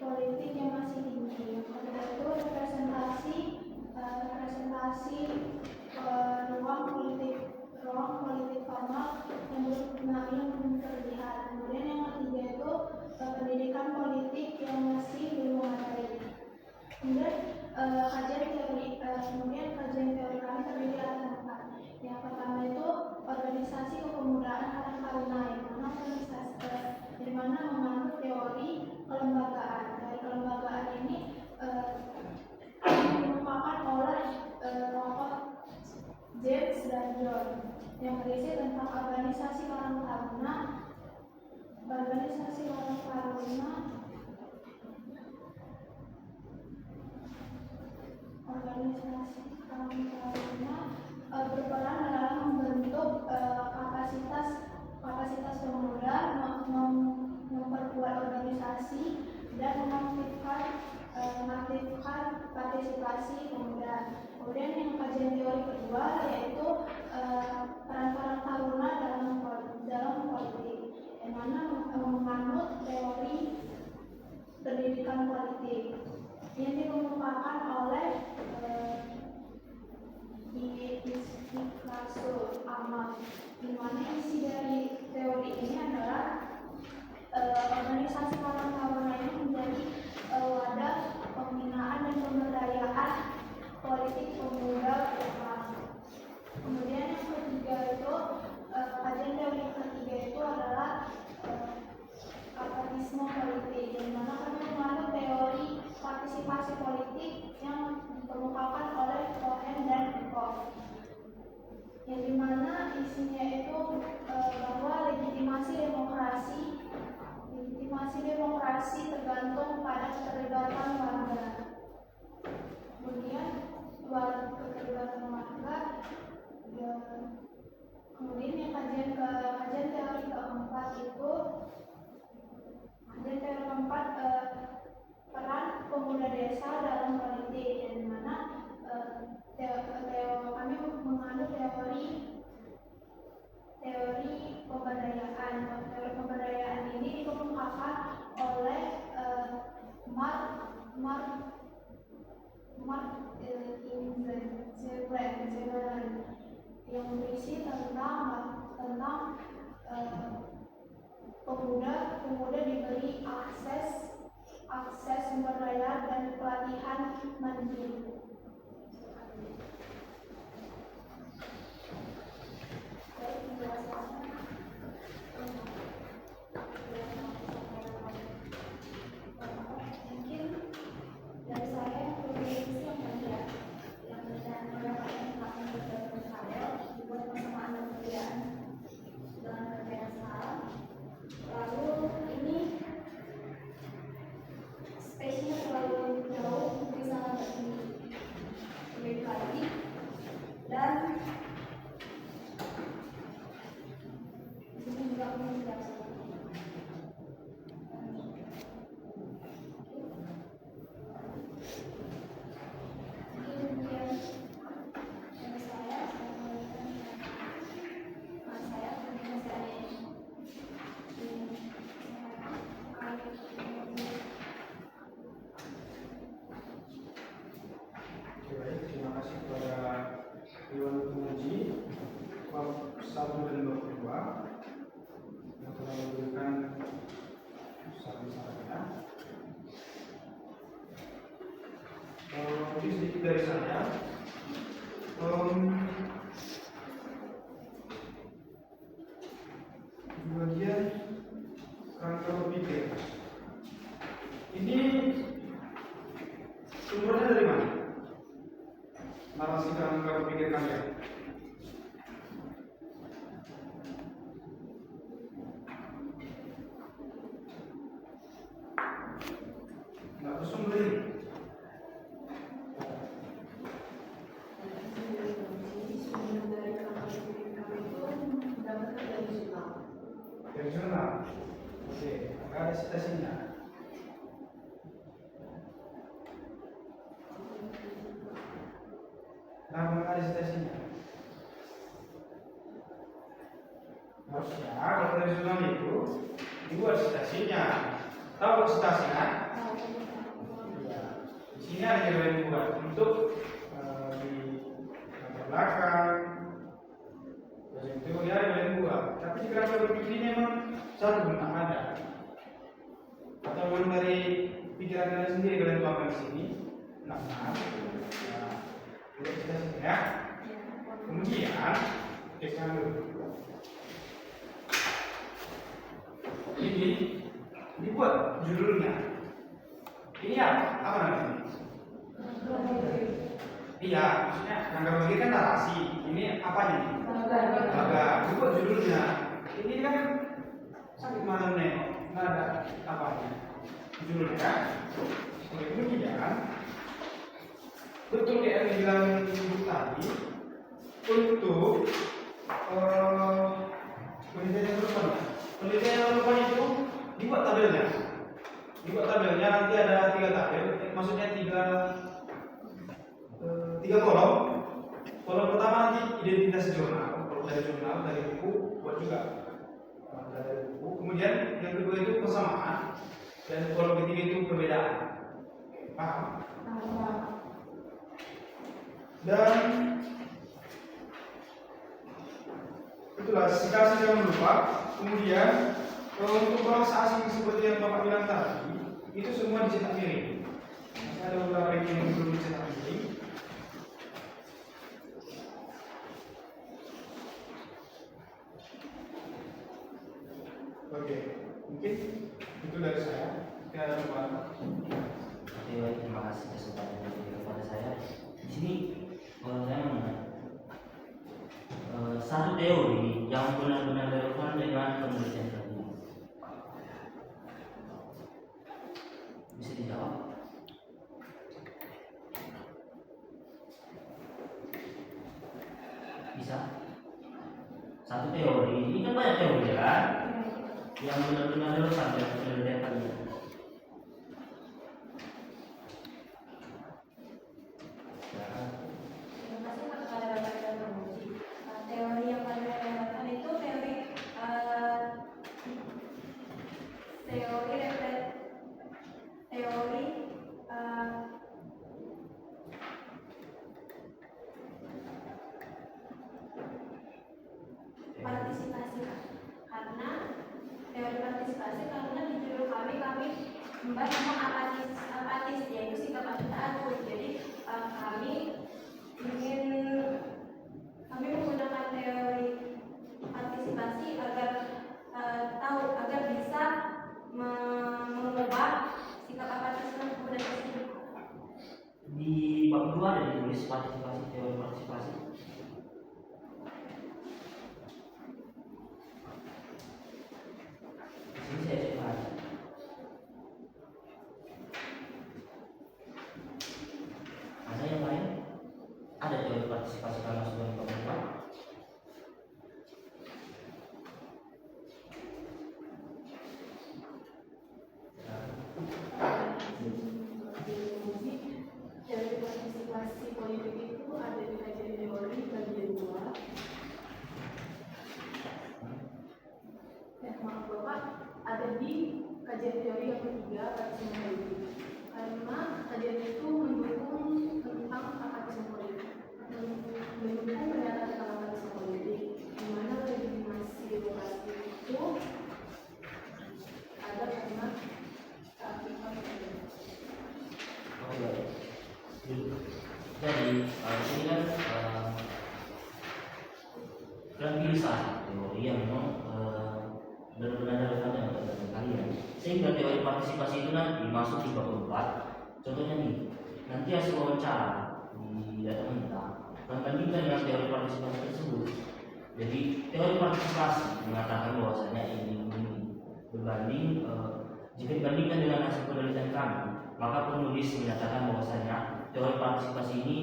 politik yang masih tinggi. Yang kedua itu representasi ruang politik formal yang belum terlihat. Kemudian yang ketiga itu pendidikan politik yang masih belum memadai. Kemudian kajian teori kami terdiri atas 4. Yang pertama itu organisasi kepemudaan Karang Taruna, di mana mengandung teori kelembagaan. Dari kelembagaan ini dikemukakan oleh tokoh James dan John yang berisi tentang organisasi Karang Taruna organisasi taruna berperan dalam membentuk kapasitas pemuda, memperkuat organisasi dan mengaktifkan partisipasi pemuda. Kemudian yang kajian teori kedua yaitu peran-peran taruna dalam politik, yang mana menganut teori pendidikan politik yang dikemukakan oleh Iqlasul Amal, di mana isi dari teori ini adalah organisasi para taruna ini menjadi wadah pembinaan dan pemberdayaan politik pemuda Vietnam. Kemudian yang ketiga itu kajian teori ketiga itu adalah apatisme politik, di mana kami menganut teori partisipasi politik yang dikemukakan oleh Cohen dan Eckhoff, yang dimana isinya itu bahwa legitimasi demokrasi tergantung pada keterlibatan warga. Kemudian keterlibatan warga, kemudian yang kajian teori keempat itu peran pemuda desa dalam politik, yang dimana kami menganut teori pemberdayaan. Teori pemberdayaan ini dikemukakan oleh Mark Inzebland, yang berisi tentang pemuda diberi akses sumber daya dan pelatihan mandiri. Mungkin dari saya provinsi yang mulia yang mendapatkan saya dibuat persamaan dan perbedaan dengan kerja yang salah. Lalu ini spesiesnya terlalu jauh, bisa lebih lagi, dan ini juga menjelaskan. Terima kasih kepada Dewan Penguji bab 1 dan bab 2 yang telah memberikan saran-sarannya. Mungkin sedikit dari saya. Di bagian kerangka berpikir ini sumbernya dari mana? Narasi kerangka berpikir kalian. Nggak bersumber ini. Dari jurnal. Oke, ada citasinya. Nah, ada citasinya. Harusnya kalau dari jurnal itu dibuat citasinya. Tahu citasinya? Ya. Di sini ada yang dibuat untuk di latar belakang. Jadi teori ada yang buat. Tapi di kerangka berpikir ini memang satu belum ada. Atau memang dari pikiran kalian sendiri kalian tuangkan di sini. Nah, buat citasinya ya. Kemudian sekarang dulu. Ini dibuat judulnya. Ini apa namanya? Iya, maksudnya kerangka berpikir kan narasi. Ini apanya nih? Laga. Dibuat judulnya. Ini kan sakit mana nih? Nggak ada apanya. Judulnya. Kemudian betul kayak yang dibilang Ibu tadi, untuk penelitian yang relevan. Penelitian yang relevan itu dibuat tabelnya. Nanti ada 3 tabel, maksudnya 3 kolom. Kolom pertama nanti identitas jurnal, kalau dari jurnal, dari buku, buat juga dari buku. Kemudian yang kedua itu persamaan, dan kolom ketiga itu perbedaan. Paham? Dan itulah sikasi jangan lupa. Kemudian untuk bahasa asing seperti yang Bapak bilang tadi, itu semua dicetak miring. Ada beberapa yang belum dicetak miring. Oke, mungkin itu dari saya. Tidak ada apa. Oke, baik, terima kasih kesempatan yang diberikan kepada saya. Di sini saya mengenai satu teori yang benar-benar relevan dengan penelitian tadi. Bisa dijawab? Bisa? Satu teori, ini kan banyak teori kan? Yang benar-benar relevan dengan penelitian tadi. Terima kasih kepada Bapak dan Penguji. Teori yang paling relevan itu teori partisipasi, karena teori partisipasi karena di judul kami membahas tentang apatis yaitu sikap akut. Jadi kami menggunakan teori partisipasi agar agar bisa mengubah sikap apatis pemuda tersebut. Di bab 2 ada ditulis partisipasi, teori partisipasi. Di sini saya cek lagi. Ada yang lain? Ada teori partisipasi karena sudah diperlukan. Teori partisipasi politik itu ada di kajian teori bagian 2. Maaf Bapak, ada di kajian teori yang ketiga, apatisme politik. Karena kajian itu mendukung tentang apatisme politik, mendukung pernyataan tentang apatisme politik, di mana legitimasi demokrasi itu ada karena keaktifan politik. Oke, baik. Jadi di sini kan pilih satu teori yang memang benar-benar relevan dengan kalian. Sehingga teori partisipasi itu nanti masuk di bab 4. Contohnya nih, nanti hasil wawancara di data minta bandingkan dengan teori partisipasi tersebut. Jadi teori partisipasi mengatakan bahwasanya ini berbanding jika dibandingkan dengan hasil penelitian kami, maka penulis menyatakan bahwasanya teori partisipasi ini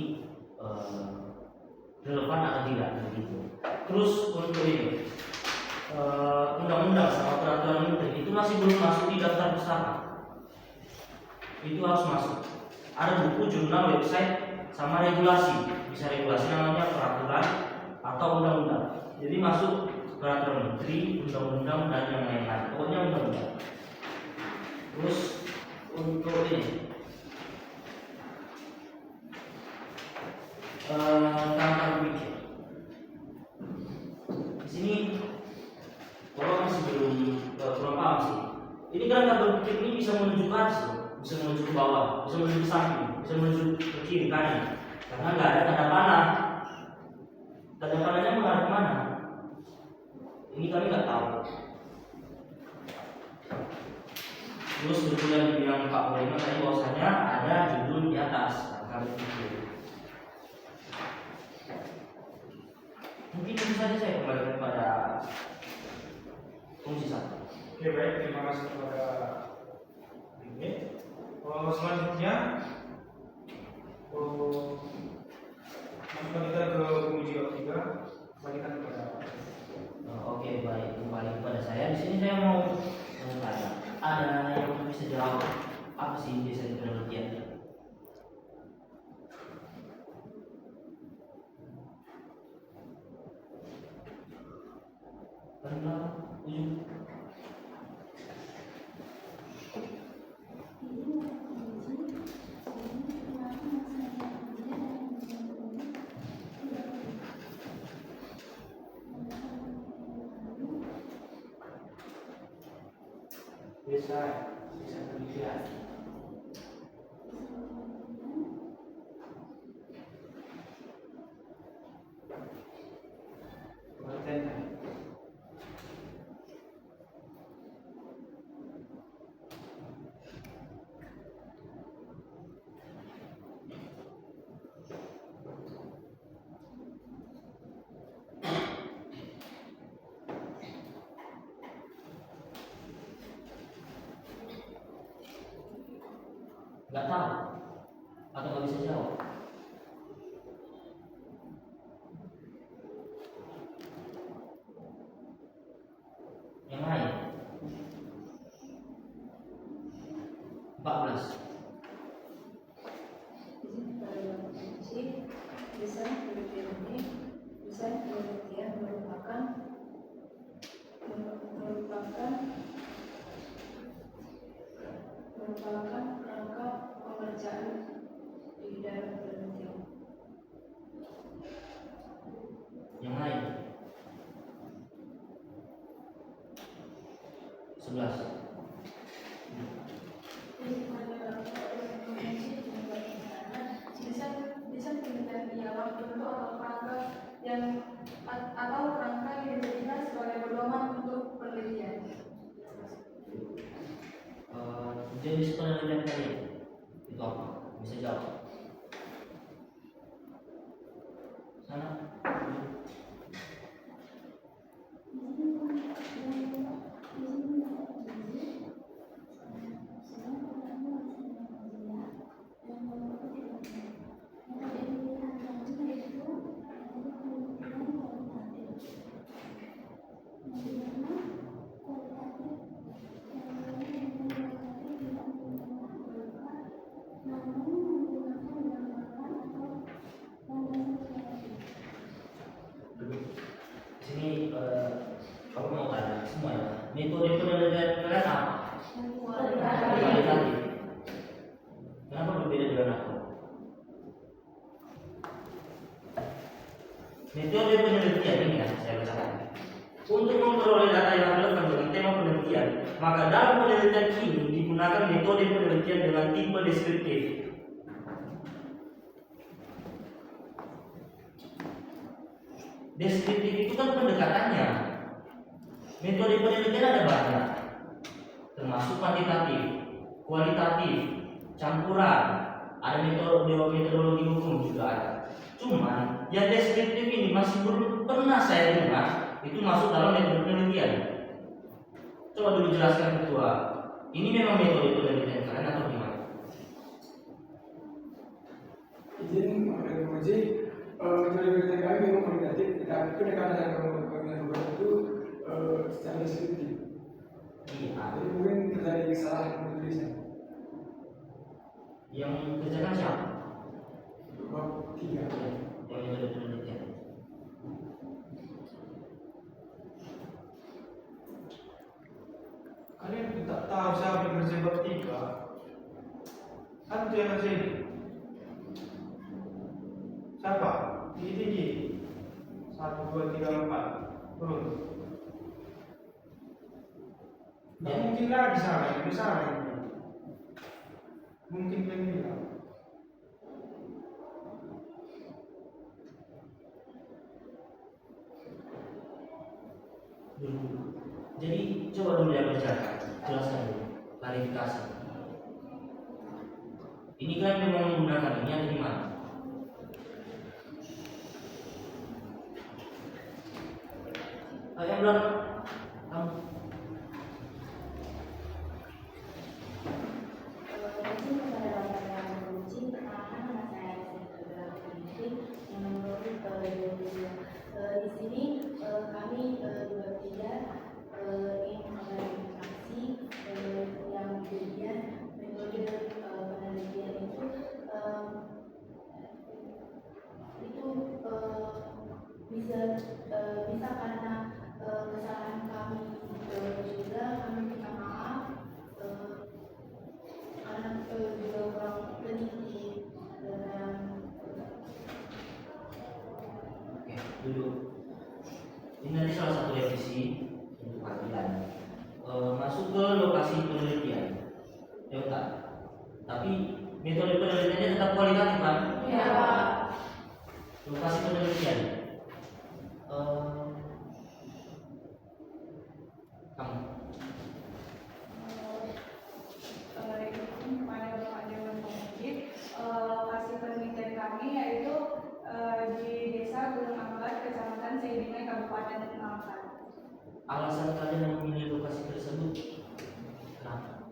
relevan atau tidak begitu. Terus untuk ini undang-undang sama peraturan menteri itu masih belum masuk di daftar pustaka. Itu harus masuk. Ada buku, jurnal, website, sama regulasi. Bisa regulasi namanya peraturan atau undang-undang. Jadi masuk peraturan menteri, undang-undang dan yang lain-lain. Pokoknya undang-undang. Terus untuk ini tentang berpikir. Di sini kalau masih belum paham sih. Ini kerangka berpikir ini bisa menuju ke atas, bisa menuju ke bawah, bisa menuju ke samping, bisa menuju ke kiri kanan. Karena nggak ada tanda panah. Tanda panahnya mengarah kemana? Ini kami nggak tahu. Terus kemudian dibilang Pak Boyma tadi bahwasanya ada judul di atas kerangka berpikir. Mungkin itu saja saya kembali kepada fungsi satu. Oke, baik, terima kasih kepada ini. Selanjutnya desa penelitian. Pengertian. Nggak tahu atau nggak bisa jawab. Yang lain 14. Desain penelitian ini, desain penelitian merupakan kerangka pengerjaan di dalam penelitian. Yang lain 11. Desain penelitian ialah bentuk atau kerangka yang dijadikan sebagai pedoman untuk penelitian. Jenis penelitian kalian itu apa? Bisa jawab? Sana. Sini kamu mau tanya semua ya. Metode penelitian kalian apa? Kualitatif. Kenapa berbeda dengan aku? Metode penelitian ini ya, saya bacakan. Untuk memperoleh data yang relevan dengan tema penelitian, maka dalam penelitian ini digunakan metode penelitian dengan tipe deskriptif. Deskriptif itu kan pendekatannya. Metode penelitian ada banyak, termasuk kuantitatif, kualitatif, campuran, ada metodologi hukum juga ada. Cuman yang deskriptif ini masih belum pernah saya dengar itu masuk dalam metode penelitian. Coba dulu jelaskan ketua, ini memang metode penelitian kalian atau gimana? Izin menguji metode penelitian kami memang kualitatif, tetapi pendekatan yang kami buat itu secara deskriptif. Iya. Jadi mungkin terjadi kesalahan penulisan. Yang kerjakan siapa? Bab 3. Yang metode penelitian. Kalian tidak tahu siapa yang kerja bab 3. Kan itu yang kerja ini. Siapa? Tinggi-tinggi. 1, 2, 3, 4. Turun. Nggak mungkin lagi salah, ini salah ini. Mungkin kalian bilang. Jadi coba dulu yang berjalan, jelaskan dulu, klarifikasi. Ini kan memang menggunakan ini atau gimana? Yang bilang kamu di sini kami juga tidak ingin mengklarifikasi yang kemudian metode penelitian itu bisa karena kesalahan kami juga kami minta maaf karena juga kurang teliti dan oke, duduk. Ini nanti salah satu revisi untuk keadilan. Masuk ke lokasi penelitian. data kualitatif Pak? Iya, Pak. Lokasi penelitian. Kamu. Izin kepada Bapak Dewan Pembudit, lokasi penelitian kami yaitu di Desa Gunung Ambat, Kecamatan Seidinai, Kabupaten Malaka. Alasan kalian memilih lokasi tersebut? Kenapa?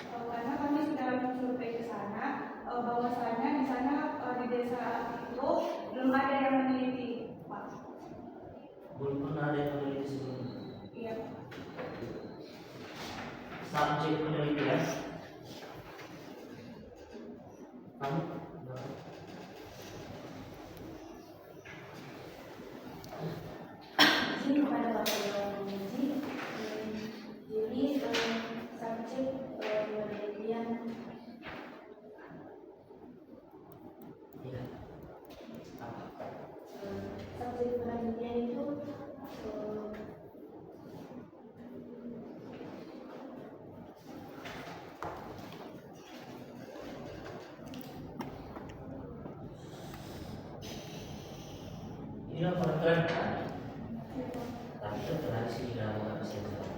Karena kami sudah survei ke sana, bahwasanya di sana di desa itu belum ada yang meneliti, Pak. Belum pernah ada yang meneliti sebelumnya. Iya. Subjek penelitian. Kamu? Berapa? Izin kepada Bapak Dewan Pembudit, jadi subjek penelitian Iya. Apa? subjek penelitian itu Ini laporan kalian kan? Tapi kan terhadap sini dalam nggak bisa jawab.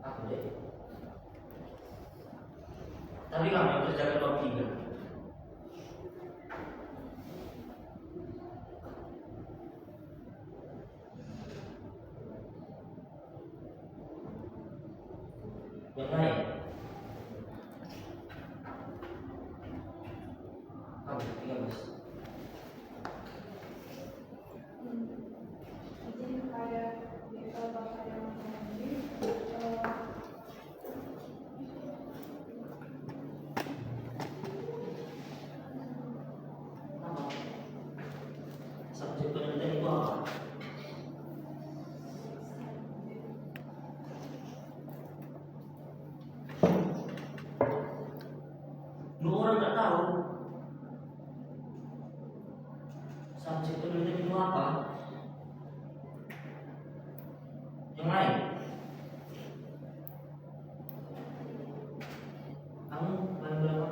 Aku deh. Tapi kamu yang kerjakan bab 3. Yang lain? Kamu 13. Izin kepada Bapak Dewan Pembudit, Apa? Subjek penelitian itu apa? Dua orang nggak tahu subjek penelitian itu apa. Yang lain? Kamu paling berapa?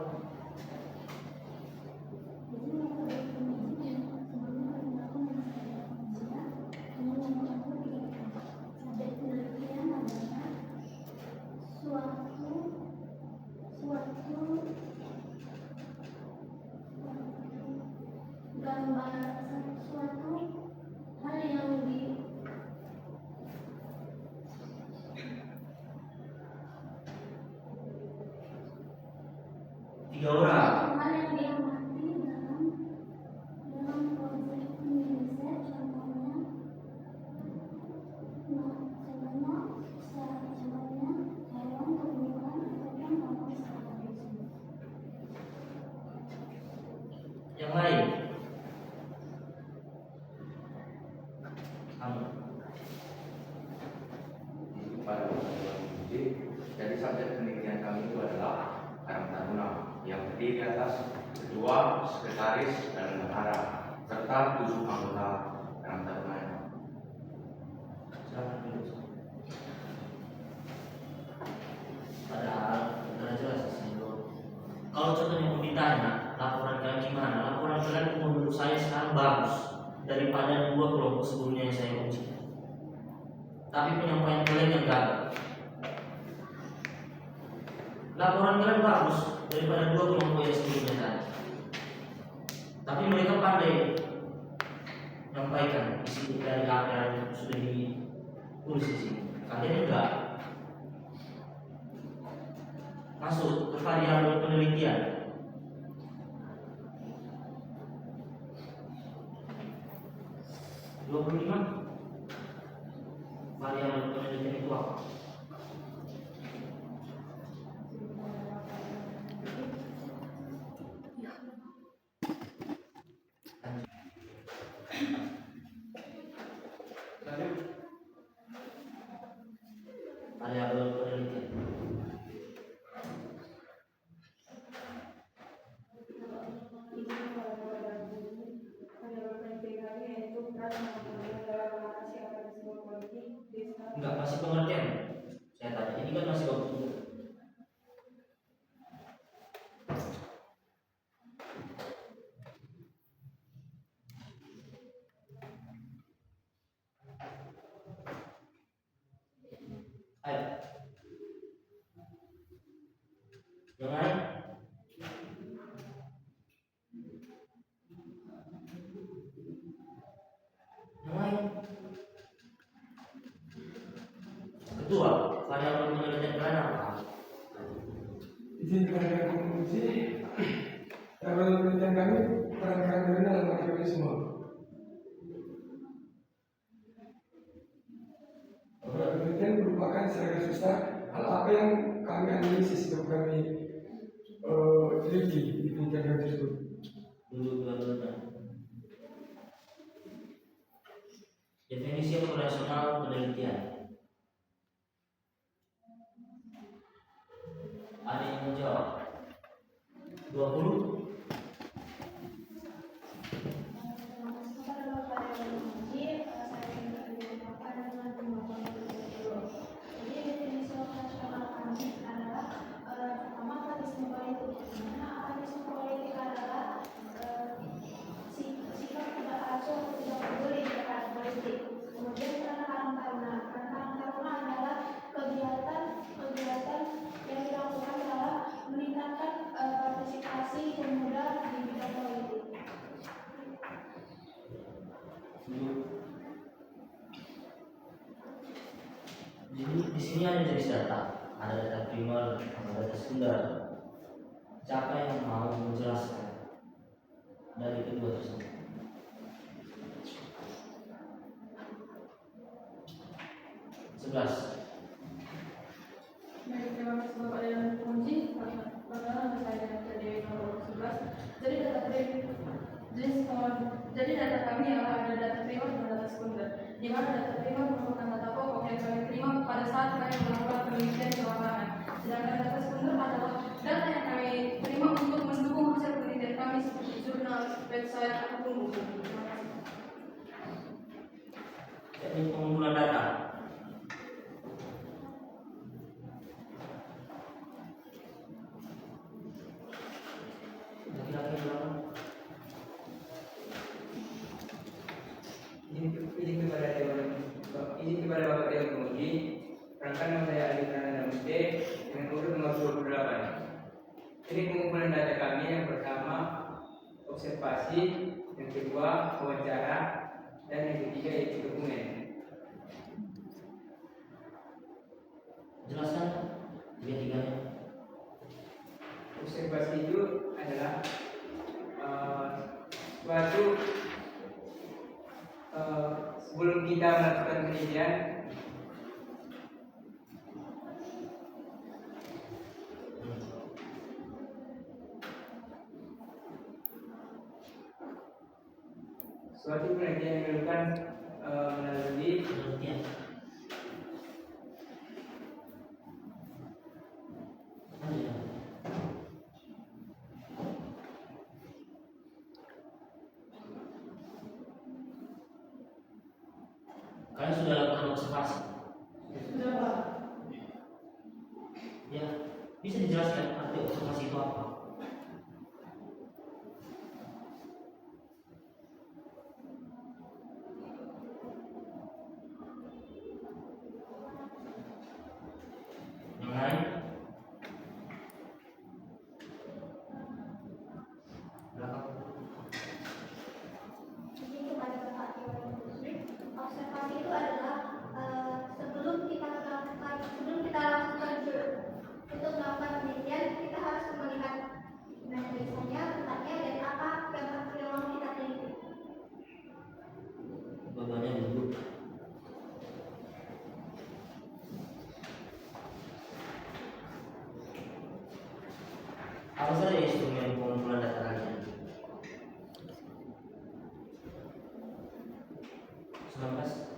subjek penelitian adalah suatu gambar, suatu hal yang Tiga orang. hal yang diamati dalam proses riset, contohnya hewan, tumbuhan, ataupun hal seperti Yang lain? Kamu. Pada jadi subjek penelitian kami itu adalah Karang Taruna yang terdiri atas ketua, sekretaris, dan bendahara serta 7 anggota Karang Taruna. Silakan duduk. Padahal sudah jelas di sini bro. Kalau contohnya mau ditanya laporan kalian gimana? Laporan kalian menurut saya sekarang bagus daripada 2 kelompok sebelumnya yang saya uji. Tapi penyampaian kalian yang gagal. Laporan kalian bagus daripada 2 kelompok yang sebelumnya tadi. Tapi mereka pandai menyampaikan isi dari apa yang sudah ditulis di sini. Kalian enggak masuk ke variabel penelitian. Variabel penelitian itu apa? Variabel penelitian. penelitian kami yaitu peran dalam mengatasi apa disebut politik sekarang. Enggak, masih pengertian. Saya tanya, ini kan masih waktu. Ayo. Jangan. Jangan. Kedua, variabel penelitian kalian apa? Izin kepada penguji, dalam penelitian kami peran karantina dalam metabolisme. Penelitian merupakan secara susah hal apa yang kami analisis atau kami teliti di penelitian kami tersebut. Dua-duanya. Definisi operasional penelitian. Ada yang menjawab? 20. Kepada Bapak yang menguji, saya ingin berbicara dengan pembahasan dulu. Jadi definisi operasional kami adalah pertama apatisme politik. Dimana apatisme politik adalah sikap tidak acuh atau tidak peduli terhadap politik. Kemudian peran Karang Taruna. Peran Karang Taruna adalah kegiatan yang dilakukan dalam meningkatkan partisipasi pemuda di bidang politik. Jadi di sini ada jenis data, ada data primer, ada data sekunder. Siapa yang mau menjelaskan dari kedua tersebut? Sebelas. Baik, terima kasih Bapak yang menguji. Pertama saya Dr. Dewi nomor 11. Jadi data kami adalah ada data primer dan data sekunder. Di mana data primer merupakan data pokok yang kami terima pada saat kami melakukan penelitian di lapangan. Sedangkan data sekunder adalah data yang kami terima untuk mendukung hasil penelitian kami seperti jurnal, website, ataupun buku. Terima kasih. Jadi pengumpulan data. Laki-laki berapa? Izin kepada Bapak Dewan Penguji, perangkat nama saya Adi Prananda Muste dengan urut nomor 28. Ini pengumpulan data kami yang pertama observasi, yang kedua wawancara, dan yang ketiga yaitu dokumen. Jelaskan tiga-tiganya. Observasi itu adalah suatu sebelum kita melakukan penelitian, suatu penelitian yang dilakukan melalui Penelitian. Lanjut. Kalian sudah lakukan observasi? Sudah Pak. Ya, bisa dijelaskan arti observasi itu apa? Yang lain? Belakang. Jadi kepada Bapak Dewan Penguji, observasi itu adalah sebelum kita lakukan untuk melakukan penelitian, kita harus melihat metodenya, letaknya, dan apa yang mau kita teliti. Bebannya duduk. Apa saja instrumen pengumpulan data kalian? 19.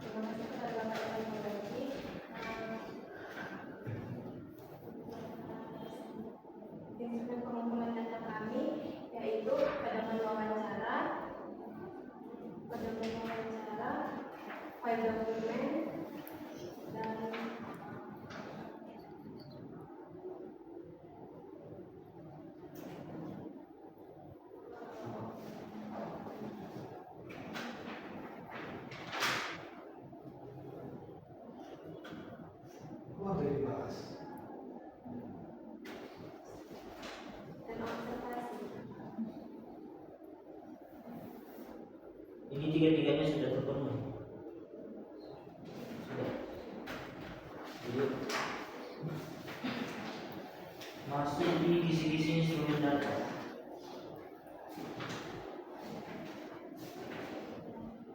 Terima kasih kepada Bapak yang menguji. Instrumen pengumpulan data kami yaitu pada wawancara, high government, dan Wah, dari bahas. dan observasi. Ini tiga-tiganya sudah terpenuhi. Sudah. Jadi masuk di kisi-kisi instrumen data.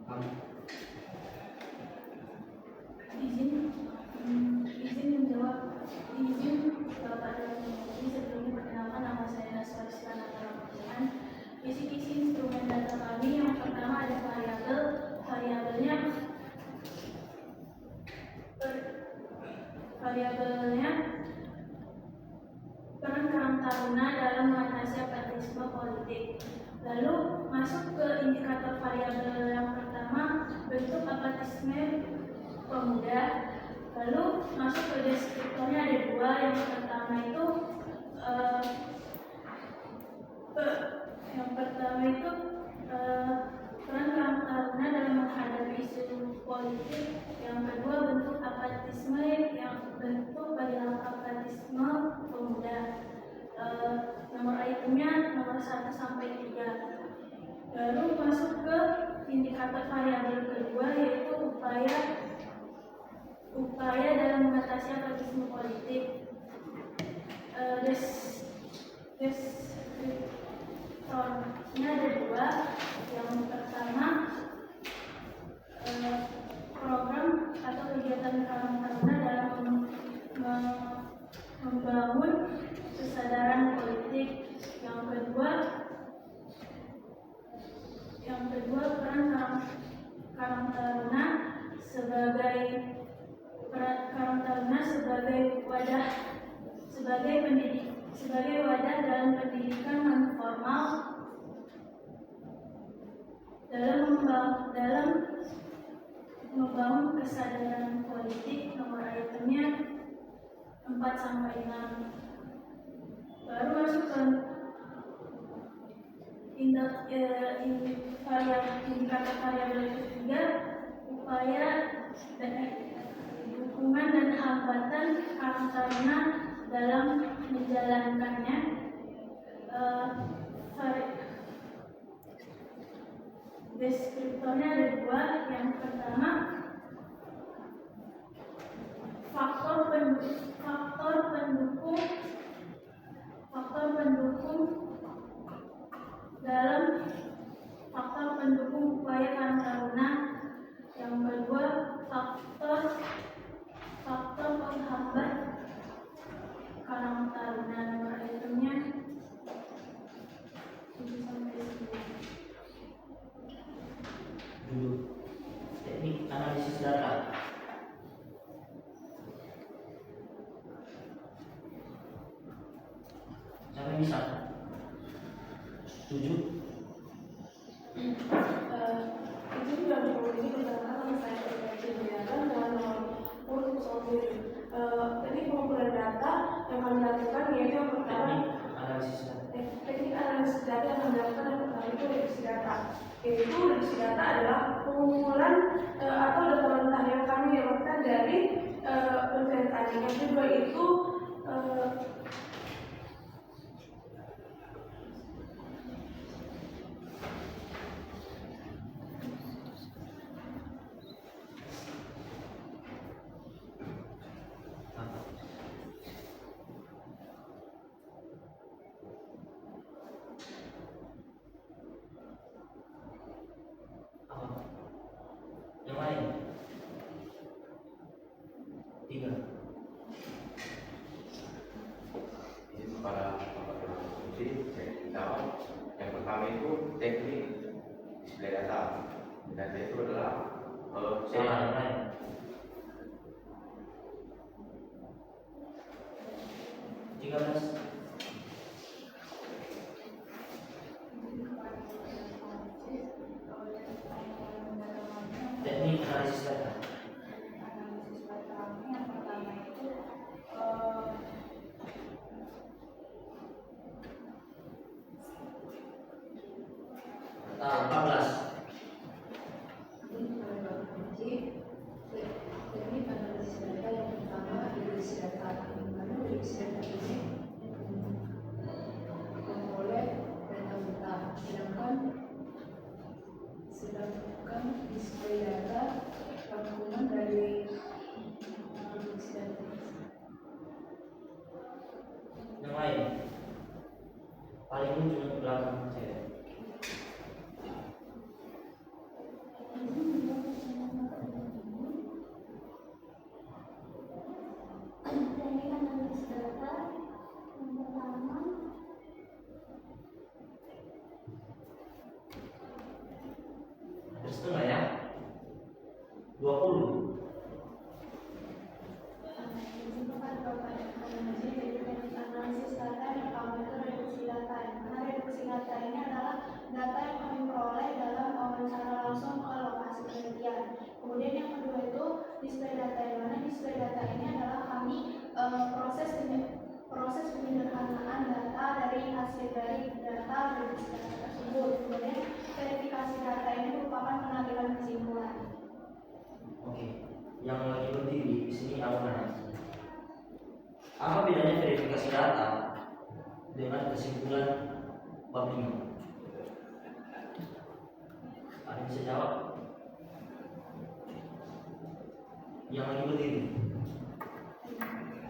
Kamu Izin menjawab. Izin Bapak dan Ibu, sebelumnya perkenalkan, nama saya Naswarisma Natarapujan. Kisi-kisi instrumen data kami yang pertama ada variabelnya peran Karang Taruna dalam mengatasi apatisme politik. Lalu masuk ke indikator variabel yang pertama, bentuk apatisme pemuda. Lalu masuk ke deskriptornya ada dua. Yang pertama itu peran Karang Taruna dalam menghadapi isu politik. Yang kedua bentuk apatisme, yang bentuk perilaku apatisme pemuda. Nomor itemnya nomor 1 sampai 3. Lalu masuk ke indikator variabel kedua, yaitu upaya dalam mengatasi apatisme politik. Deskriptornya ada dua. Yang pertama program atau kegiatan Karang Taruna dalam membangun kesadaran politik. Yang kedua peran Karang Taruna sebagai wadah dalam pendidikan non formal dalam membangun kesadaran politik. Nomor itemnya 4 sampai 6. Baru masuk ke indikator variabel ketiga, upaya dan dukungan dan hambatan Karang Taruna dalam menjalankannya. Deskriptornya ada dua. Yang pertama faktor pendukung upaya Karang Taruna. Yang kedua faktor penghambat Karang Taruna. Nomor itemnya 7 sampai 10. dulu teknik analisis data. Sampai bisa 7. Itu sudah ini berdasarkan saya kegiatan dan urut sendiri. Teknik pengumpulan data yang kami lakukan yaitu yang pertama teknik analisis data yang kami lakukan yang pertama itu reduksi data. Yaitu reduksi data adalah pengumpulan atau data yang kami dapatkan dari pencatatan. Yang kedua itu Yang lain 3. Ini kepada Bapak Fungsi, saya jawab. Yang pertama itu teknik display data. Data itu adalah Yang lain 13. Teknik analisis data? Analisis data kami yang pertama itu Data 14. ini pada bab kunci teknik analisis data yang pertama analisis data, di mana analisis data ini memperoleh data buta, sedangkan display data rangkuman dari analisis data. Yang lain paling ujung belakang saya. Teknik analisis data yang pertama Ada setengah ya? 20. analisis data yang pertama itu reduksi data. Karena reduksi data ini adalah data yang kami peroleh dalam wawancara langsung ke lokasi penelitian. Kemudian yang kedua itu display data, yang mana display data ini adalah kami proses penyederhanaan data dari hasil dari data reduksi data tersebut. Kemudian verifikasi data ini merupakan pengambilan kesimpulan. Oke. Yang lagi berdiri di sini aku nanya. Apa bedanya verifikasi data dengan kesimpulan bab 5? Ada yang bisa jawab? Yang lagi berdiri.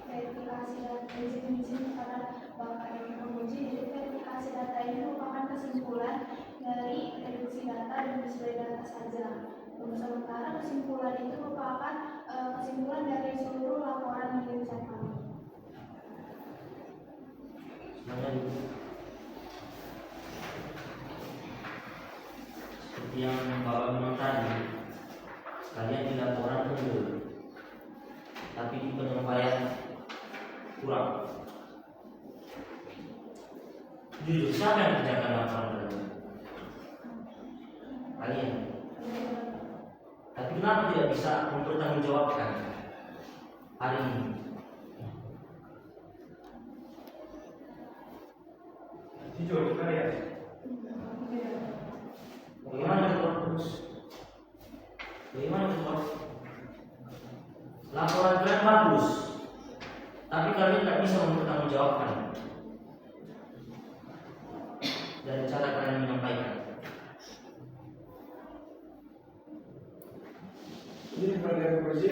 Verifikasi data izin kepada Bapak yang menguji. Jadi verifikasi data ini merupakan kesimpulan dari reduksi data dan display data saja. Sementara kesimpulan itu merupakan kesimpulan dari seluruh laporan yang diusahakan kami. Semuanya dulu. Seperti yang Bapak bilang tadi, kalian di laporan unggul, tapi di penyampaian kurang. Jujur, siapa yang kerjakan laporan kalian? Kalian. Tapi kenapa tidak bisa mempertanggungjawabkan hari ini? Jujur, kita lihat. Bagaimana ketua terus? Bagaimana ketua? Laporan kalian bagus, tapi kalian tidak bisa mempertanggungjawabkan dari cara kalian menyampaikan. Ini pada kursi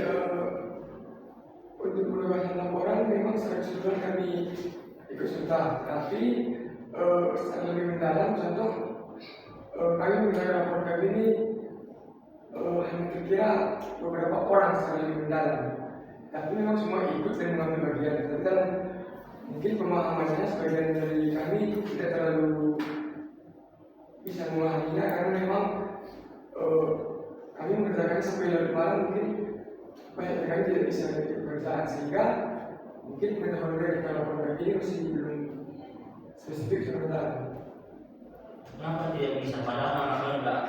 untuk perubahan laporan memang secara keseluruhan kami ikut serta, tapi secara lebih mendalam, contoh kami mengenai laporan kami ini hanya terkira beberapa orang secara lebih mendalam, tapi memang semua ikut dan mengambil bagian. Tapi dalam mungkin pemahamannya sebagian dari kami tidak terlalu bisa memahaminya karena memang kami mengerjakan sampai larut malam, mungkin banyak sekali tidak bisa pekerjaan, sehingga mungkin pengetahuan dari laporan ini masih belum spesifik sebentar. Kenapa tidak bisa? Padahal nama kalian tidak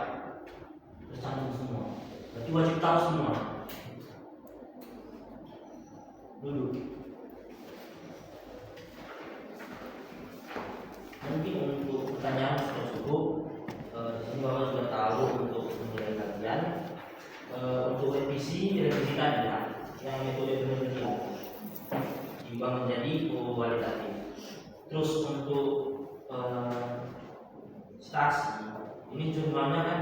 tercantum semua. Berarti wajib tahu semua. Dulu. Mungkin untuk pertanyaan sudah cukup. Di sini Bapak sudah tahu untuk menilai kajian. Untuk revisi tadi ya, yang metode penelitian juga menjadi kualitatif. Terus untuk stasi ini jumlahnya kan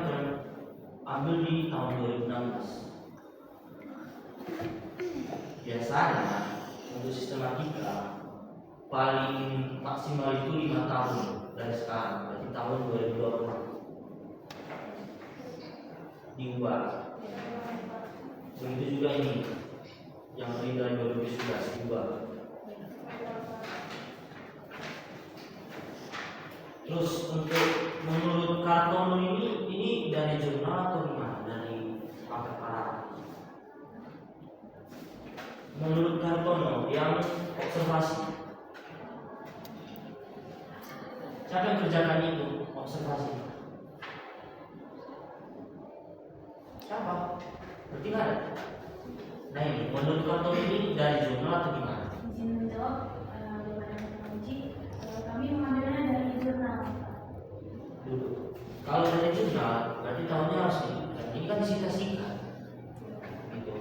ambil di tahun 2016. Biasanya untuk sistematika paling maksimal itu 5 tahun dari sekarang, berarti tahun 2020 diubah. Begitu juga ini yang dari 2011 diubah. Terus untuk menurut Kartono ini dari jurnal atau gimana? Dari paket para? Menurut Kartono yang observasi, siapa yang kerjakan itu observasi? Siapa? Berarti nggak ada. Nah ini menurut kantor ini dari jurnal atau gimana? Izin menjawab, kepada penguji, kami mengambilnya dari jurnal. Dulu. Kalau dari jurnal berarti tahunnya harus dibuka. Ini kan disita-sita. Gitu.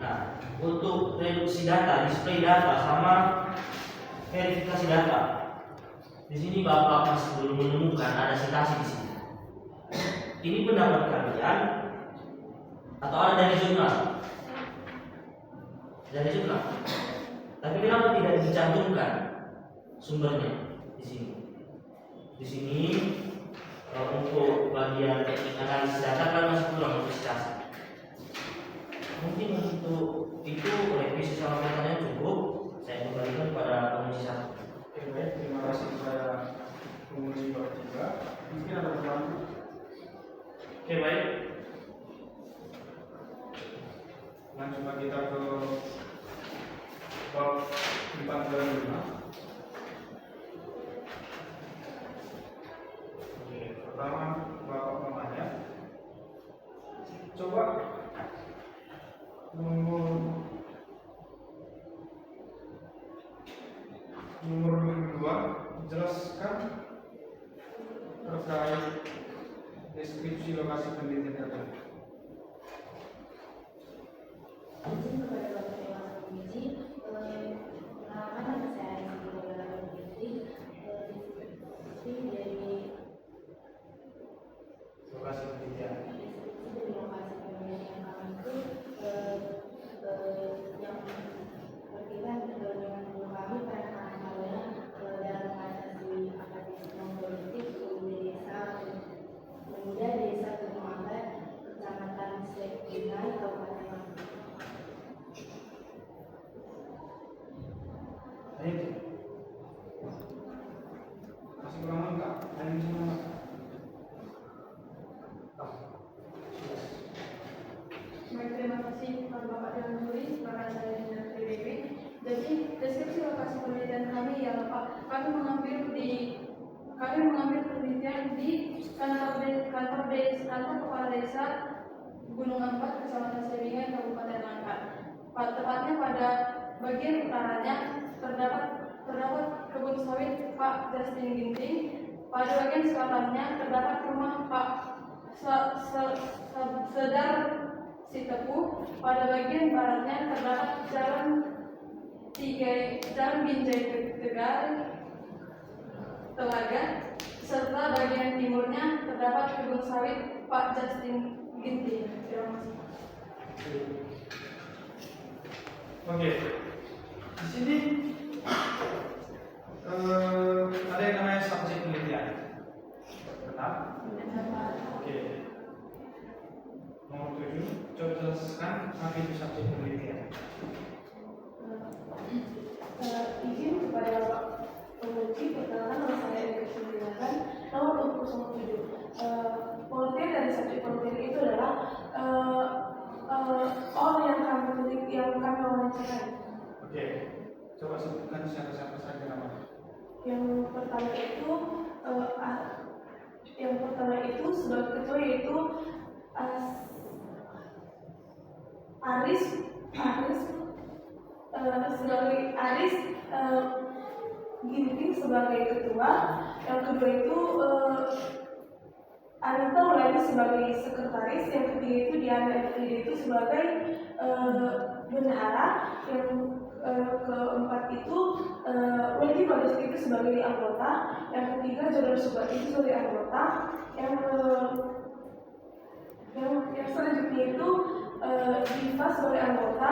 Nah, untuk reduksi data, display data sama verifikasi data. Di sini Bapak masih belum menemukan ada citasi di sini. Ini pendapat kalian atau ada dari jurnal? Dari jurnal. Tapi kenapa tidak dicantumkan sumbernya di sini? Di sini untuk bagian teknik analisis data kan masih kurang untuk citasi. Mungkin untuk itu revisi sama pertanyaan cukup. Saya kembalikan kepada penguji satu. Oke, baik, terima kasih kepada penguji bab 3. Mungkin ada pertanyaan. Oke, baik. Langsung kita ke bab 4 dan 5. Oke, pertama Bapak Mamanya. Coba nomor 22 jelaskan terkait deskripsi lokasi penelitian tertentu. Izin kepada Bapak Dewan Penguji, pengalaman yang saya isi di beberapa peneliti, dari Lokasi penelitian. dari lokasi penelitian kami itu yang berkaitan dengan guru kami pada awalnya dalam mengatasi akademisme politik di desa pemuda desa Gunung Angkat, kecamatan Slekinai, Kabupaten Mamuju. Ayo. Masih kurang lengkap. Ada yang bisa nambah? Baik, terima kasih kepada Bapak Dewan Juri, karena saya dengan PDB. Jadi deskripsi lokasi penelitian kami ya Bapak, kami mengambil penelitian di kantor kepala desa Gunung Angkat, Kecamatan Selingan, Kabupaten Angkat. Tepatnya pada bagian utaranya terdapat kebun sawit Pak Justin Ginting. Pada bagian selatannya terdapat rumah Pak Sedar Sitepu. Pada bagian baratnya terdapat jalan Binjai Tegal Telaga, serta bagian timurnya terdapat kebun sawit Pak Justin Ginting. Terima kasih. Oke. Di sini ada yang namanya subjek penelitian. Benar? Oke. Nomor 7, coba jelaskan apa itu subjek penelitian. Izin kepada Bapak Penguji, perkenalkan nama saya Eka Sumbilangan, nomor 27. Pengertian dari subjek penelitian itu adalah orang yang kami wawancarai. Oke. Coba sebutkan siapa-siapa saja namanya. Yang pertama itu sebagai ketua yaitu Aris Ginting sebagai ketua. Yang kedua itu Anita Wulani sebagai sekretaris. Yang ketiga itu Diana itu sebagai bendahara. Yang keempat itu Wendy Modesti itu sebagai anggota. Yang ketiga Jordan Subati itu sebagai anggota. Yang selanjutnya itu Diva sebagai anggota.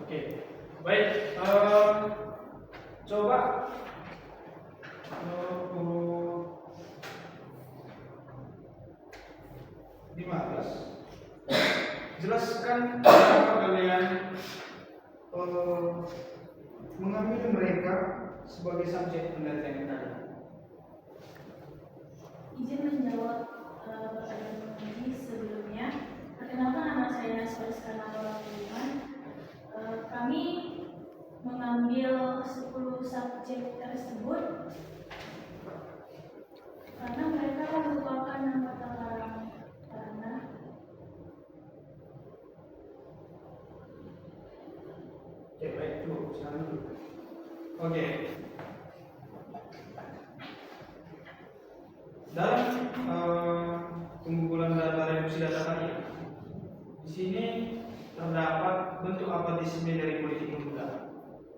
Oke. Baik. Coba jelaskan kenapa kalian mengambil mereka sebagai subjek penelitian kalian. Izin menjawab pertanyaan penguji sebelumnya. Perkenalkan, nama saya Soeska Narola Tuhan. Kami mengambil 10 subjek tersebut Dalam pengumpulan data reduksi data tadi, di sini terdapat bentuk apatisme dari politik pemuda.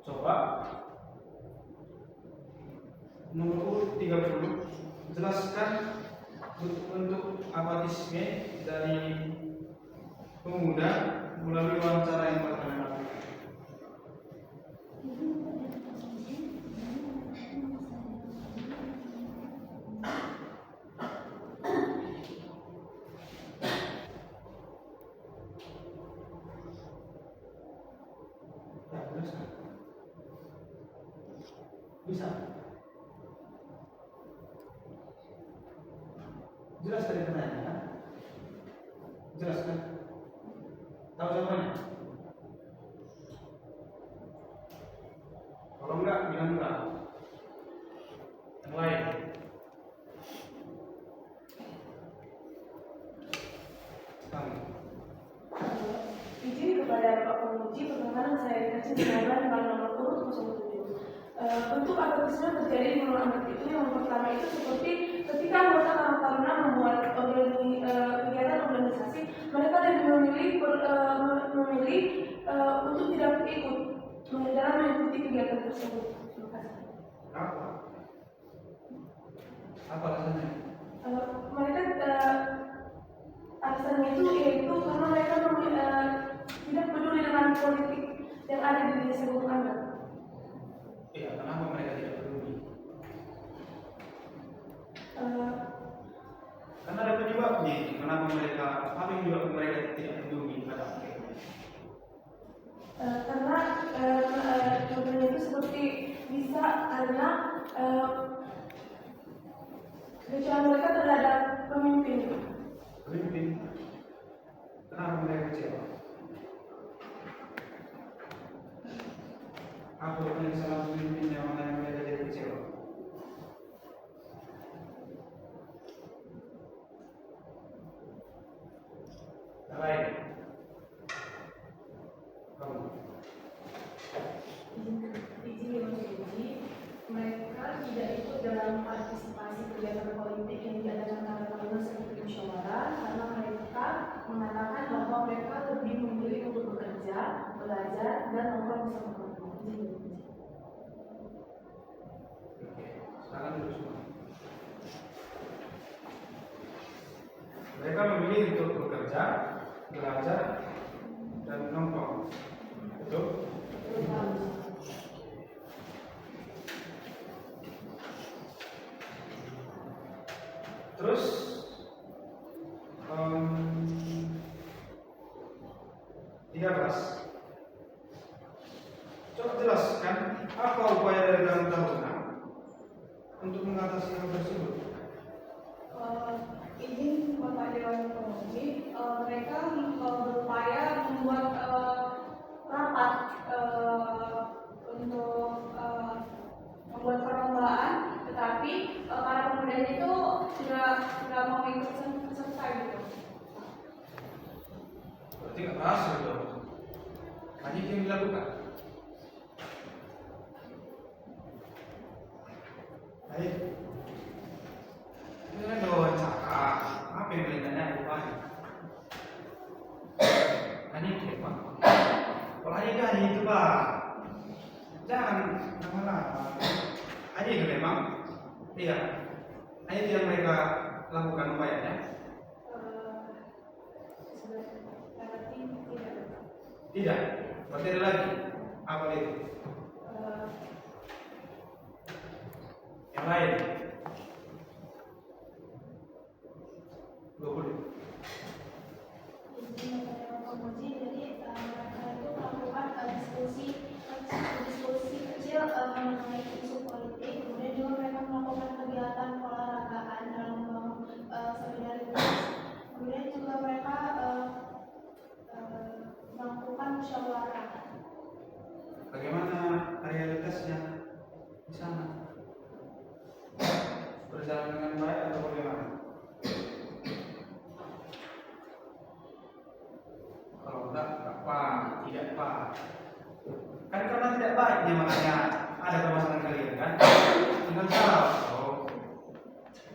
Coba nomor 30 jelaskan bentuk apatisme dari pemuda melalui wawancara yang telah kalian lakukan. Ya, jelaskan. Bisa. Jelas dari pertanyaan. Jelaskan. Tahu jawabannya? Kalau enggak, bilang enggak. Yang lain. Kamu. Izin kepada Pak Penguji, perkenalkan saya dikasih dengan nomor urut 07. Bentuk apatisme terjadi di menurut anak itu yang pertama itu seperti ketika anggota Karang Taruna membuat kegiatan organisasi, mereka lebih memilih untuk tidak ikut dalam mengikuti kegiatan tersebut. Terima kasih. Apa? Apa alasannya? Mereka alasannya itu yaitu karena mereka tidak peduli dengan politik yang ada di desa Gunung Anggar. Iya, kenapa mereka tidak peduli? Karena ada penyebabnya. Kenapa mereka? Apa yang menyebabkan mereka tidak peduli pada mereka? Karena contohnya itu seperti bisa karena kekecewaan mereka terhadap pemimpin. Pemimpin. Kenapa mereka kecewa? Apa yang salah pemimpin yang mana mereka jadi kecewa? Yang lain. Kamu. Izin menguji, mereka tidak ikut dalam partisipasi kegiatan politik yang diadakan Karang Taruna seperti musyawarah karena mereka mengatakan bahwa mereka lebih memilih untuk bekerja, belajar, dan nongkrong bersama keluarga. Izin menguji. Oke, sekarang duduk semua. Mereka memilih untuk bekerja, belajar, dan nongkrong. Betul? Terus 13. Coba jelaskan apa upaya dari Karang Taruna untuk mengatasi hal tersebut. Izin Bapak Dewan Penguji, mereka berupaya membuat rapat untuk membuat perlombaan, tetapi para pemuda itu sudah mau ikut serta gitu. Berarti nggak berhasil dong. Hanya itu yang dilakukan. Baik. Ini kan wawancara. Apa yang kalian tanya rupanya? Hanya itu Pak. Kalau hanya itu Pak, jangan lama-lama. Hanya itu memang. Iya. Hanya itu yang mereka lakukan upayanya. Tidak. Berarti ada lagi. Apa itu? Yang lain. 20. Izin kepada Bapak Penguji, jadi mereka itu melakukan diskusi kecil mengenai isu politik, kemudian juga mereka melakukan kegiatan olahragaan dalam membangun solidaritas, kemudian juga mereka melakukan musyawarah. Bagaimana realitasnya di sana? Berjalan dengan baik atau bagaimana? Kalau enggak apa? Tidak apa? Kan karena tidak baiknya makanya ada permasalahan kali dengan cara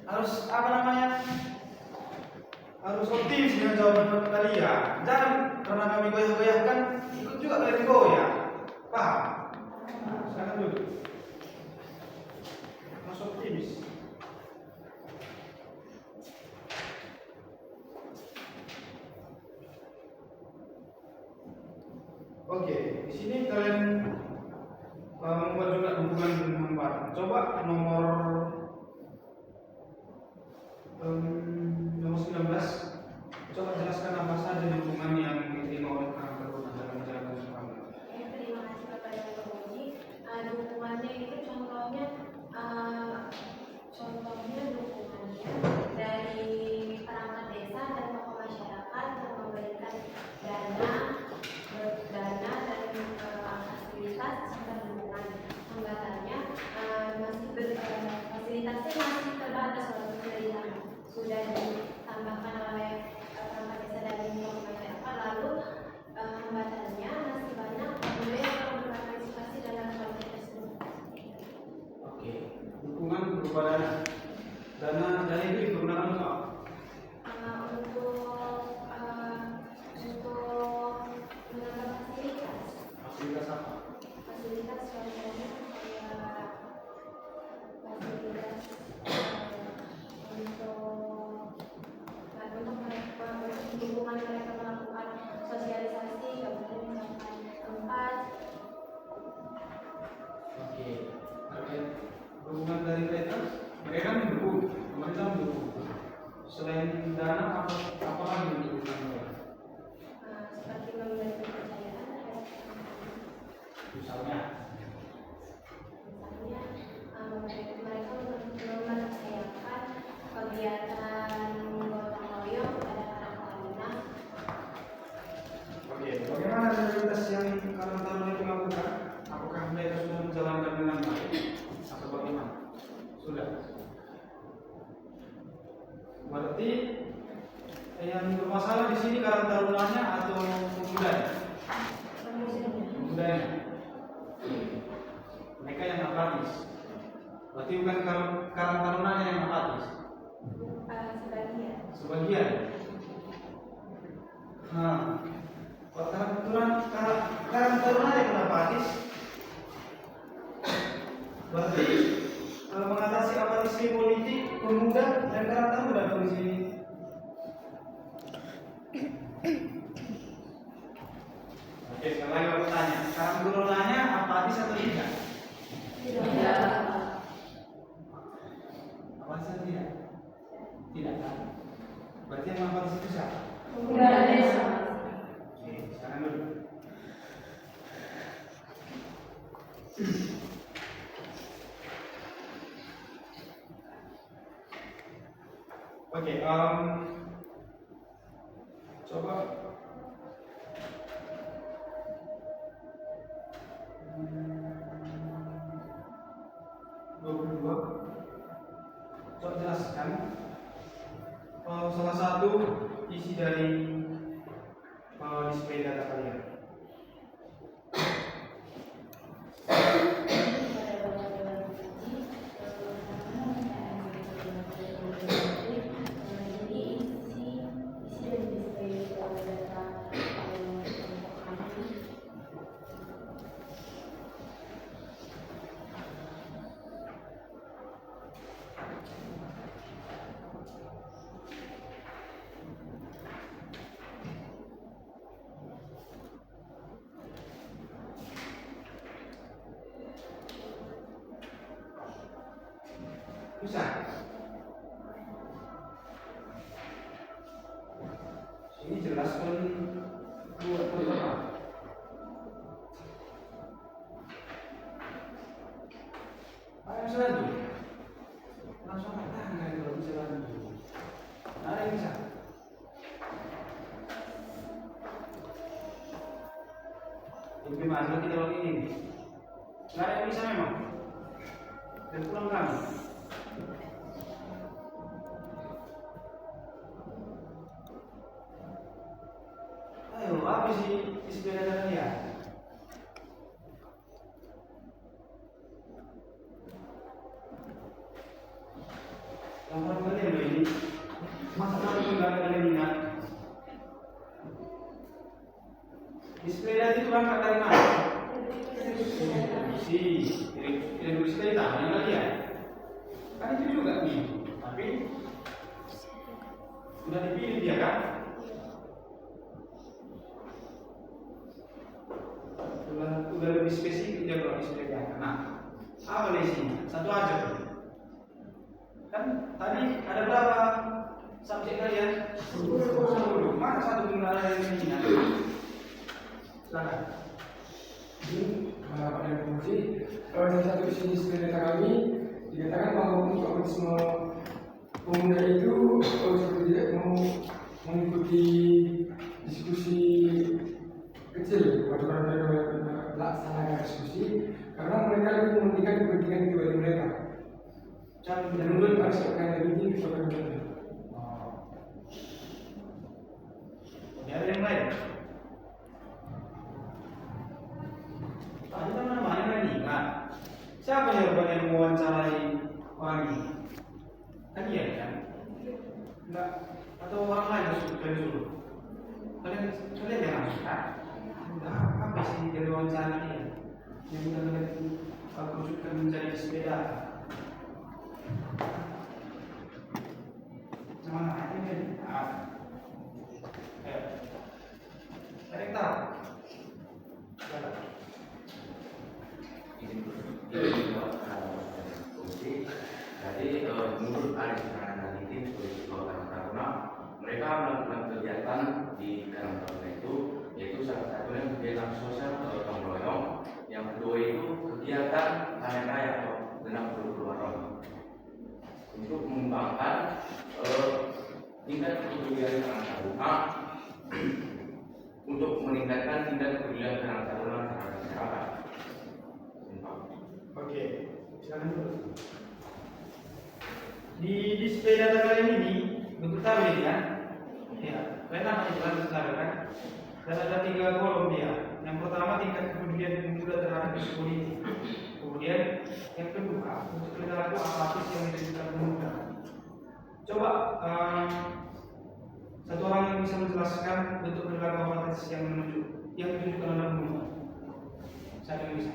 harus apa namanya, harus optimis dengan jawaban kalian. Jangan karena kami goyah-goyahkan ikut juga kalian goyah. Paham? Silakan dulu. Harus optimis. Oke, di sini kalian membuat juga hubungan dengan hambatan. Coba nomor 19. Coba jelaskan apa saja hubungan yang diterima oleh orang teruna dalam menjalankan suami. Terima kasih Bapak yang terpuji. Dukungannya itu contohnya dukungannya dari perangkat desa dan tokoh masyarakat yang memberikan dana dan fasilitas serta dukungan. Hambatannya fasilitasnya masih terbatas walaupun dari sana sudah ditambahkan oleh perangkat desa dan tokoh masyarakat. Lalu hambatannya masih banyak mulai yang berpartisipasi dalam proyek tersebut. Oke. Dukungan berupa dana dari itu digunakan untuk apa? Untuk menambah fasilitas. Fasilitas apa? Fasilitas contohnya kayak fasilitas untuk mereka dukungan mereka melakukan sosialisasi, kemudian misalkan tempat. Oke. Terkait dukungan dari mereka mendukung, pemerintah mendukung. Selain dana apa lagi dukungan mereka? Seperti memberi kepercayaan Misalnya, mereka mempercayakan kegiatan gotong royong pada para pengguna. Oke, bagaimana prioritas yang Karang Taruna itu lakukan? Apakah mereka sudah menjalankan dengan baik atau bagaimana? Sudah. Berarti yang bermasalah di sini Karang Tarunanya atau pemudanya? Pemudanya. Mereka yang apatis. Berarti bukan Karang Tarunanya yang apatis. Sebagian. Kalau Karang Tarunanya yang apatis, berarti mengatasi apatisme politik pemuda dan Karang Taruna di sini. Oke, sekali lagi aku tanya, Karang Tarunanya apatis atau tidak? Tidak. Apatis atau tidak? Tidak kan? Berarti yang apatis itu siapa? Pemuda desa. Oke, sekarang dulu. Oke, coba 22. Coba jelaskan salah satu isi dari display data kalian. Bisa. Ini jelaskan dua apa? Ayo seladu. Langsung tangga kalau bisa seladu. Ada yang bisa. Ini masuk kita lagi ini. Nggak ada yang bisa memang. Dan pulang kami. Ayo, apa sih display data kalian? Sudah dipilih dia kan? Udah lebih spesifik dia kalau disediakan. Nah, apa isinya? Satu aja tuh. Kan tadi ada berapa subjek kalian? 10. Mana satu pun ada yang ini? Silakan. Ini pada fungsi salah satu isi data kami dikatakan bahwa untuk autisme pemuda itu seperti tidak mau mengikuti diskusi kecil pada melaksanakan diskusi karena mereka lebih mementingkan kepentingan pribadi mereka. Dan menurut harus akan lebih tinggi kepada mereka. Ada yang lain? Tadi kan namanya kan ingat. Siapa yang mewawancarai orang ini? Kan dia kan? Enggak. Atau orang lain yang suruh? Kalian jangan suka. Enggak, apa sih dari wawancara dia? Yang kita lihat kerucutkan mencari sepeda. Mana ini? Ada yang tahu? Jadi menurut ahli keterangan analitik polisi Kabupaten Taruna, mereka melakukan kegiatan di Karang Taruna yaitu salah satunya kegiatan sosial gotong royong, yang kedua itu kegiatan panen raya atau genap keluar untuk mengembangkan tingkat kepedulian Karang Taruna untuk meningkatkan tingkat kepedulian Karang Taruna terhadap masyarakat. Oke, silakan dulu. Di display data kalian ini bentuk tabel ya. Ya, kalian apa itu kan tabel kan? Dan ada 3 kolom dia. Yang pertama tingkat kepedulian pemuda terhadap isu politik. Kemudian yang kedua untuk perilaku apatis yang dilakukan pemuda. Coba satu orang yang bisa menjelaskan bentuk perilaku apatis yang ditunjukkan oleh pemuda. Siapa yang bisa?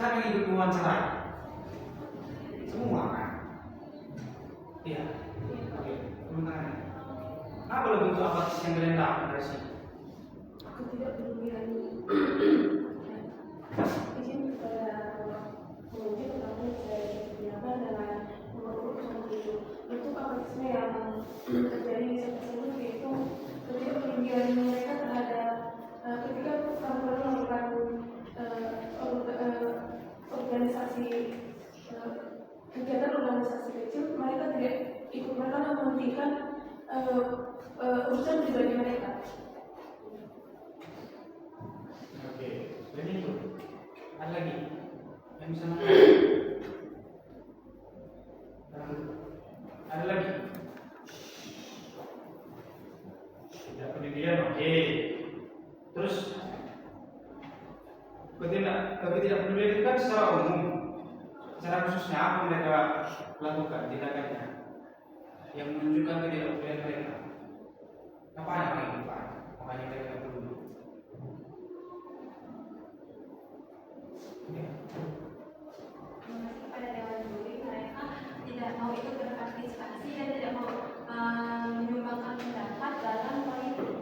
Siapa yang ikut mewawancarai? Semua kan? Iya. Oke, turun tangan. Apa lo bentuk apatis yang kalian dapat dari sini? Ketidakpedulian izin kepada pengunjung tetapi saya digunakan dengan nomor seperti itu. Bentuk apatisme yang terjadi di tersebut yaitu ketidakpedulian mereka terhadap ketika perempuan melakukan organisasi kegiatan organisasi kecil, mereka tidak ikut, mereka mementingkan urusan pribadi mereka. Oke, jadi itu. Ada lagi yang bisa nanya? Ada lagi? Tidak pedulian, oke. Terus ketidakpedulian itu kan secara umum. Secara khususnya apa mereka lakukan tindakannya yang menunjukkan ketidakpedulian mereka? Apa yang paling depan? Makanya mereka tidak peduli. Kepada Dewan Juri, mereka tidak mau ikut berpartisipasi dan tidak mau menyumbangkan pendapat dalam politik.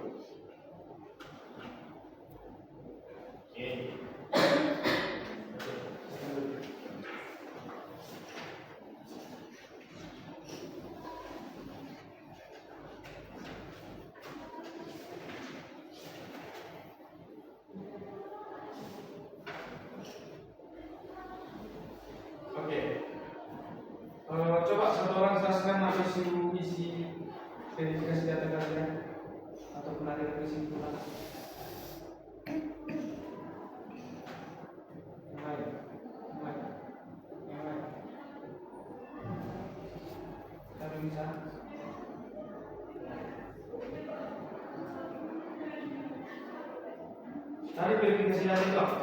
Oke. Coba satu orang jelaskan apa isi verifikasi data kalian atau penarik kesimpulan. Yang lain. Siapa yang bisa? Tadi verifikasi data itu apa?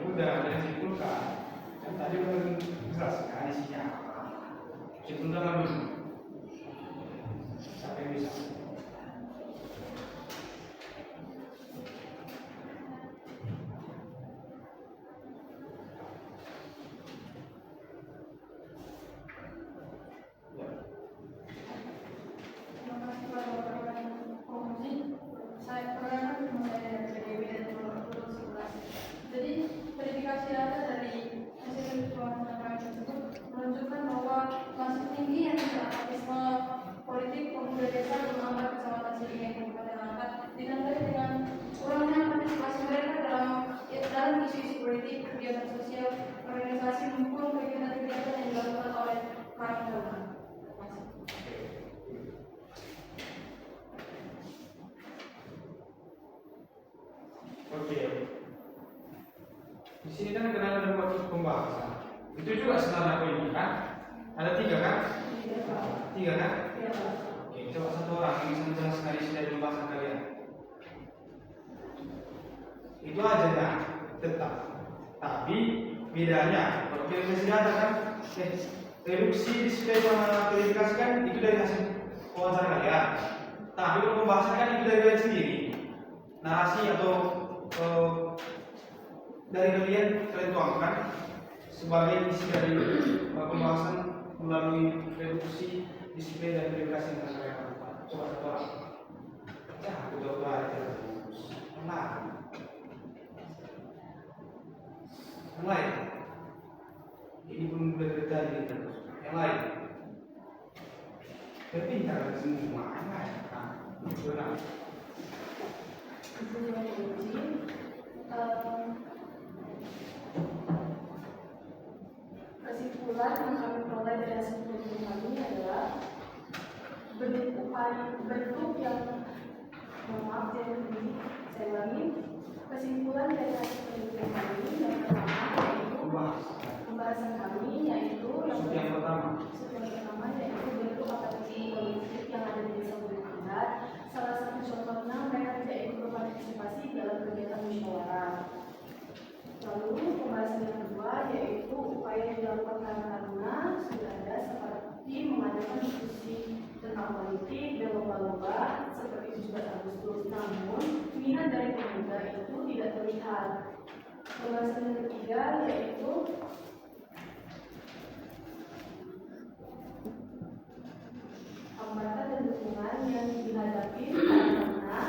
Udah ada yang simpulkan. Kan tadi udah jelaskan isinya apa. Simpulkan dulu. Siapa yang bisa? pemuda desa Gunung Kecamatan Siringai Kabupaten Langkat ditandai dengan kurangnya partisipasi mereka dalam isu-isu politik, kegiatan sosial, organisasi maupun kegiatan-kegiatan yang dilakukan oleh Karang Taruna. Oke. Di sini kan kenal ada buat pembahasan. Itu juga sebenarnya poin ini kan? Ada 3 kan? 3 kan? Oke, coba satu orang yang bisa menjelaskan isi dari pembahasan kalian. Itu aja kan? Tetap. Tapi bedanya, kalau verifikasi data kan, reduksi display sama verifikasi kan itu dari hasil wawancara kalian. Tapi kalau pembahasan kan itu dari kalian sendiri. Narasi atau dari kalian tuangkan sebagai isi dari pembahasan melalui reduksi display dan verifikasi yang kalian lakukan. Coba satu orang. Ya, aku coba aja. Yang lain. Ini belum belajar terus. Yang lain. Berpintar semua. Yang lain. Nah, benar. Kesimpulan yang kami peroleh dari hasil penelitian kami adalah bentuk yang maaf saya ulangi. Kesimpulan dari hasil penelitian kami yang pertama yaitu pembahasan kami yaitu yang pertama yaitu bentuk aparatur politik yang ada di desa Gunung Anggar. Salah satu contohnya mereka tidak ikut berpartisipasi dalam kegiatan musyawarah. Lalu pembahasan yang kedua yaitu upaya yang dilakukan Karang Taruna sudah ada seperti mengadakan diskusi tentang politik dan lomba-lomba seperti 17 Agustus. Namun minat dari pemuda itu tidak terlihat. Pembahasan yang ketiga yaitu hambatan dan dukungan yang dihadapi karena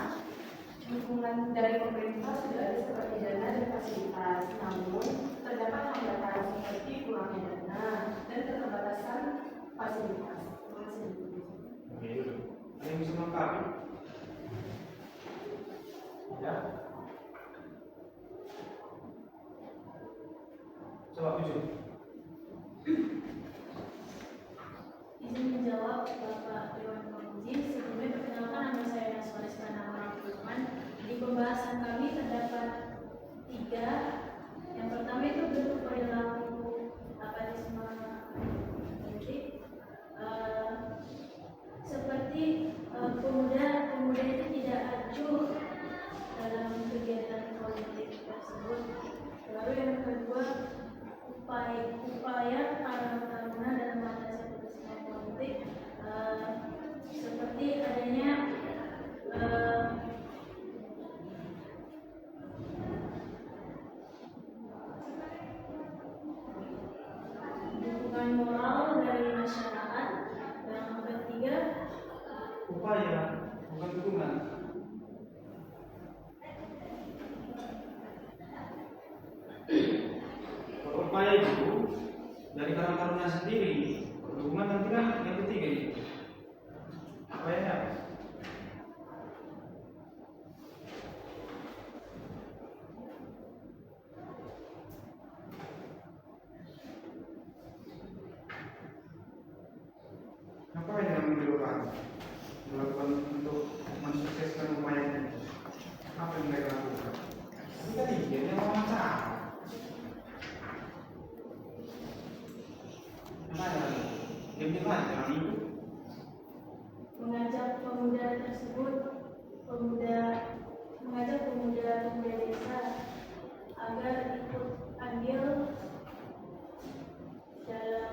dukungan dari pemerintah sudah ada seperti dana dan fasilitas, namun terdapat hambatan seperti kurangnya dana dan keterbatasan fasilitas. Oke, ada yang bisa melengkapi? Ya. Coba tujuh. Izin menjawab Bapak Dewan Penguji. Sebelumnya perkenalkan, nama saya Naswaris Pranama Rahman. Di pembahasan kami terdapat 3. Yang pertama itu bentuk perilaku apatisme politik. Seperti pemuda itu tidak acuh dalam kegiatan politik tersebut. Lalu yang kedua, upaya Karang Taruna dalam mengatasi apatisme politik seperti adanya dukungan moral dari masyarakat. Yang ketiga, Upaya, bukan dukungan. Kalau upaya itu dari Karang Taruna sendiri, dukungan nanti kan yang ketiga ini. Upaya. Apa yang melakukan untuk mensukseskan upayanya? Apa yang mereka lakukan? Ini tadi dia wawancara. Apa lagi? Dia bilang jangan itu. mengajak pemuda tersebut, mengajak pemuda desa agar ikut andil dalam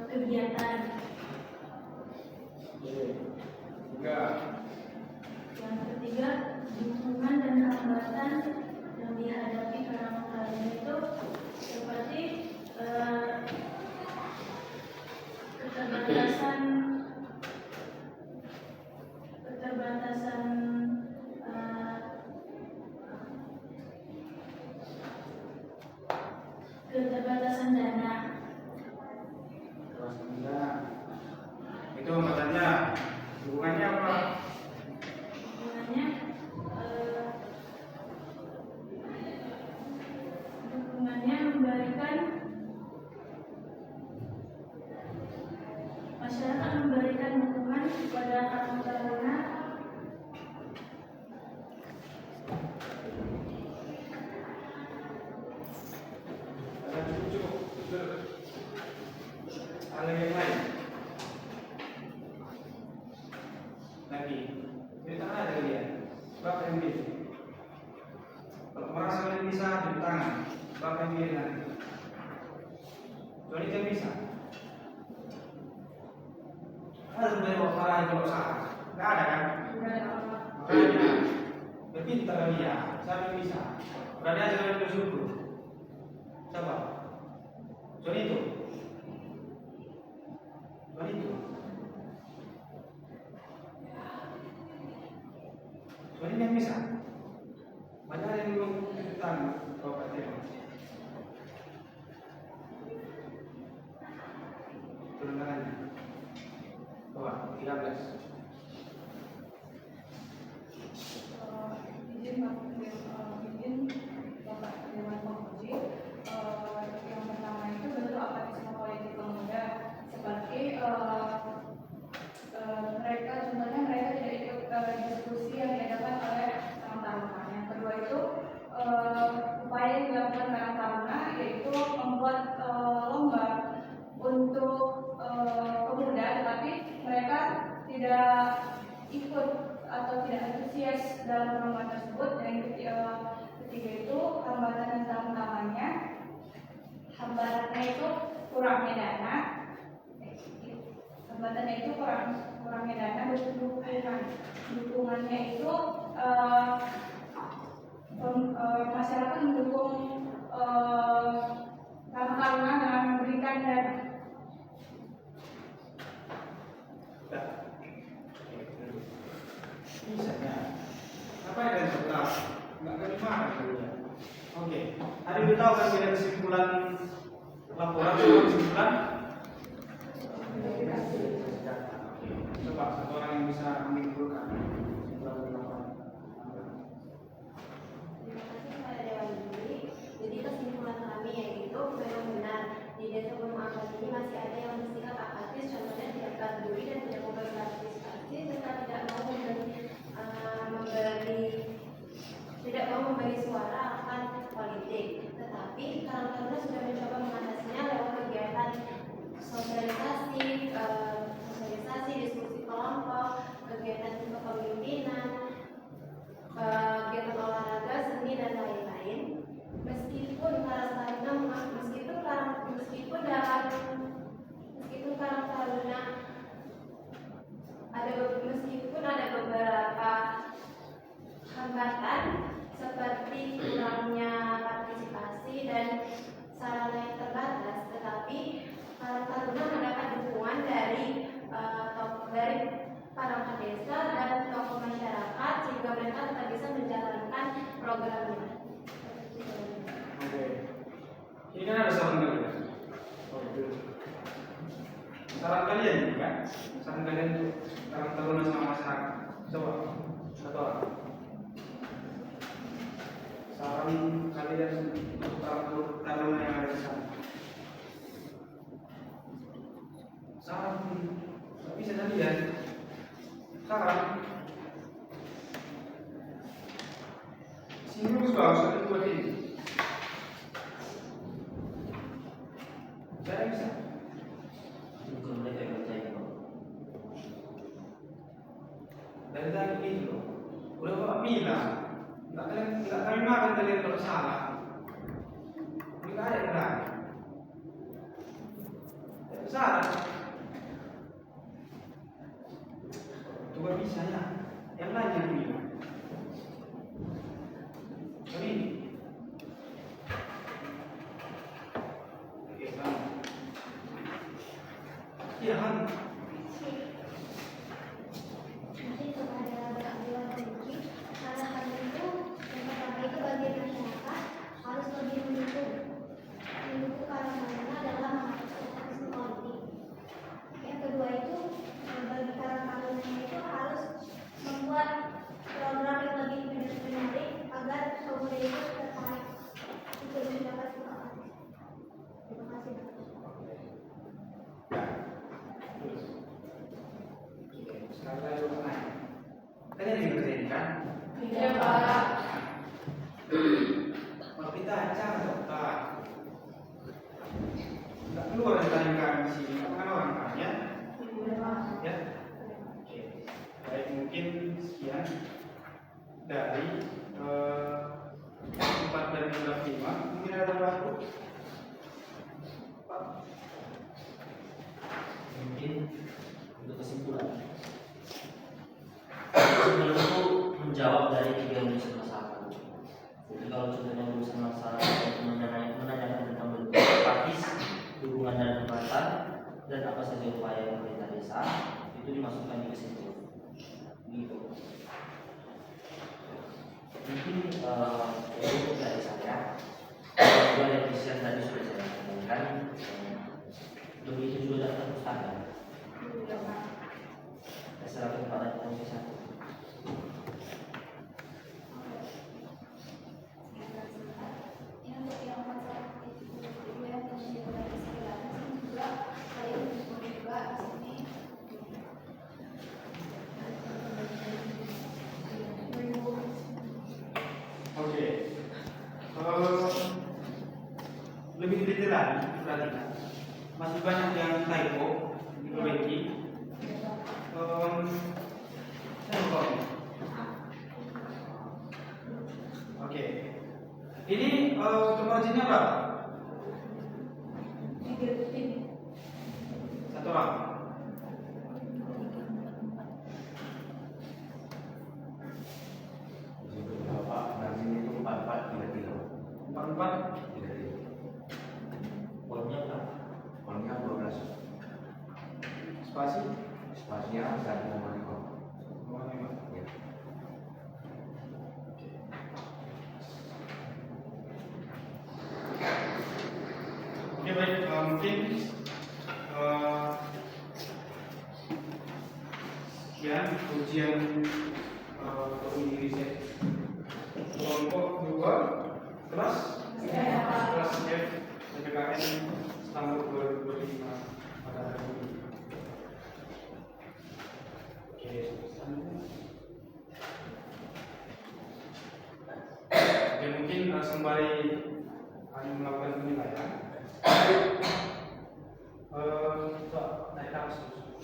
kegiatan. Yang ketiga, dukungan dan hambatan yang dihadapi Karang Taruna itu seperti keterbatasan Cukup. Ada yang lain? Lagi. Di tengah ada dia. Bapak yang pilih. Kalau merasa kalian bisa di tangan, Bapak yang pilih nanti. Jadi dia bisa. Ada sebenarnya bapak marah kalau salah. Nggak ada kan? Makanya berpintar dia. Siapa yang bisa? Berani aja kalian bersyukur. Siapa? Soal itu. Soal itu. Soal ini yang bisa. Banyak yang belum tentang bapak tembak. Turun tangannya. Coba 13. Izin Bapak Dewan Penguji. Yang pertama itu bentuk apatisme politik pemuda seperti mereka contohnya mereka tidak ikut diskusi yang diadakan oleh Karang Taruna. Yang kedua itu upaya yang dilakukan Karang Taruna yaitu membuat lomba untuk pemuda, tetapi mereka tidak ikut atau tidak antusias dalam perlombaan tersebut. Dan ketiga itu hambatan yang utamanya, hambatannya itu kurangnya dana. Hambatannya itu kurangnya dana, dukungannya itu masyarakat mendukung Karang Taruna dengan memberikan dana. Bisa ya. Apa yang kalian tahu? Nggak kalian marah dulunya. Oke. Hari ini tahu kan beda kesimpulan laporan sama kesimpulan? Coba satu orang yang bisa menyimpulkan kesimpulan laporan. Terima kasih kepada Dewan Juri. Jadi kesimpulan kami yaitu memang benar di desa Gunung Angkat ini masih ada yang bersikap apatis, contohnya tidak peduli dan tidak memberi partisipasi serta tidak mau memberi suara akan politik. Tetapi Karang Taruna sudah mencoba mengatasinya lewat kegiatan sosialisasi, diskusi kelompok, kegiatan kepemimpinan, kegiatan olahraga, seni dan lain-lain. Meskipun Karang Taruna ada beberapa hambatan seperti kurangnya partisipasi dan sarana yang terbatas, tetapi Karang Taruna mendapat dukungan dari perangkat desa dan tokoh masyarakat sehingga mereka tetap bisa menjalankan programnya. Oke. Ini kan ada saran kalian. Saran kalian juga. Saran kalian untuk Karang Taruna sama masyarakat. Coba satu orang. Saran kalian untuk Karang Taruna yang ada di sana. Saran nggak bisa tadi ya. Saran. Sini juga harus ada dua ini. Saya bisa. Bukan mereka yang percaya kok. Dari tadi itu, udah bapak bilang, nggak kami makan kalian kalau salah. Nggak ada yang lain. Salah. Coba bisa ya. Yang lain yang bilang. Ini. Oke, bang. Iya, Han. Masih kepada Bapak Dewan Penguji, arahan itu yang pertama itu bagi masyarakat harus lebih mendukung Karang Taruna dalam mengatasi politik. Yang kedua itu bagi Karang Taruna itu harus membuat dari 4 dari 15. Mungkin ada tambahan? Pak? Mungkin untuk kesimpulan itu menjawab dari 3 urusan masalah. Jadi kalau contohnya urusan masalah itu menanyakan tentang bentuk praktis, dukungan dan hambatan, dan apa saja upaya pemerintah desa, itu dimasukkan di kesimpulan. Gitu. Mungkin itu dari saya. Dua revisian tadi sudah saya sampaikan. Begitu juga daftar pustaka. Saya serahkan kepada Komisi 1. Oke. Lebih detail lagi perhatikan. Masih banyak yang typo, diperbaiki. Oke. Ini marginnya berapa? 1 orang. Bapak margin itu 4433. 44. Poinnya berapa? Poinnya 12. Spasi. Spasinya 1,5. Ya. Oke, baik. Mungkin sekian ujian ini riset kelompok 2 kelas F PPKN tahun 2025 pada hari ini. Oke, mungkin sembari kami melakukan penilaian. Naik atas dulu.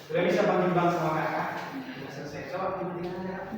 Sudah bisa panggil bang sama kakak. Sudah selesai. Coba kita tinggal aja.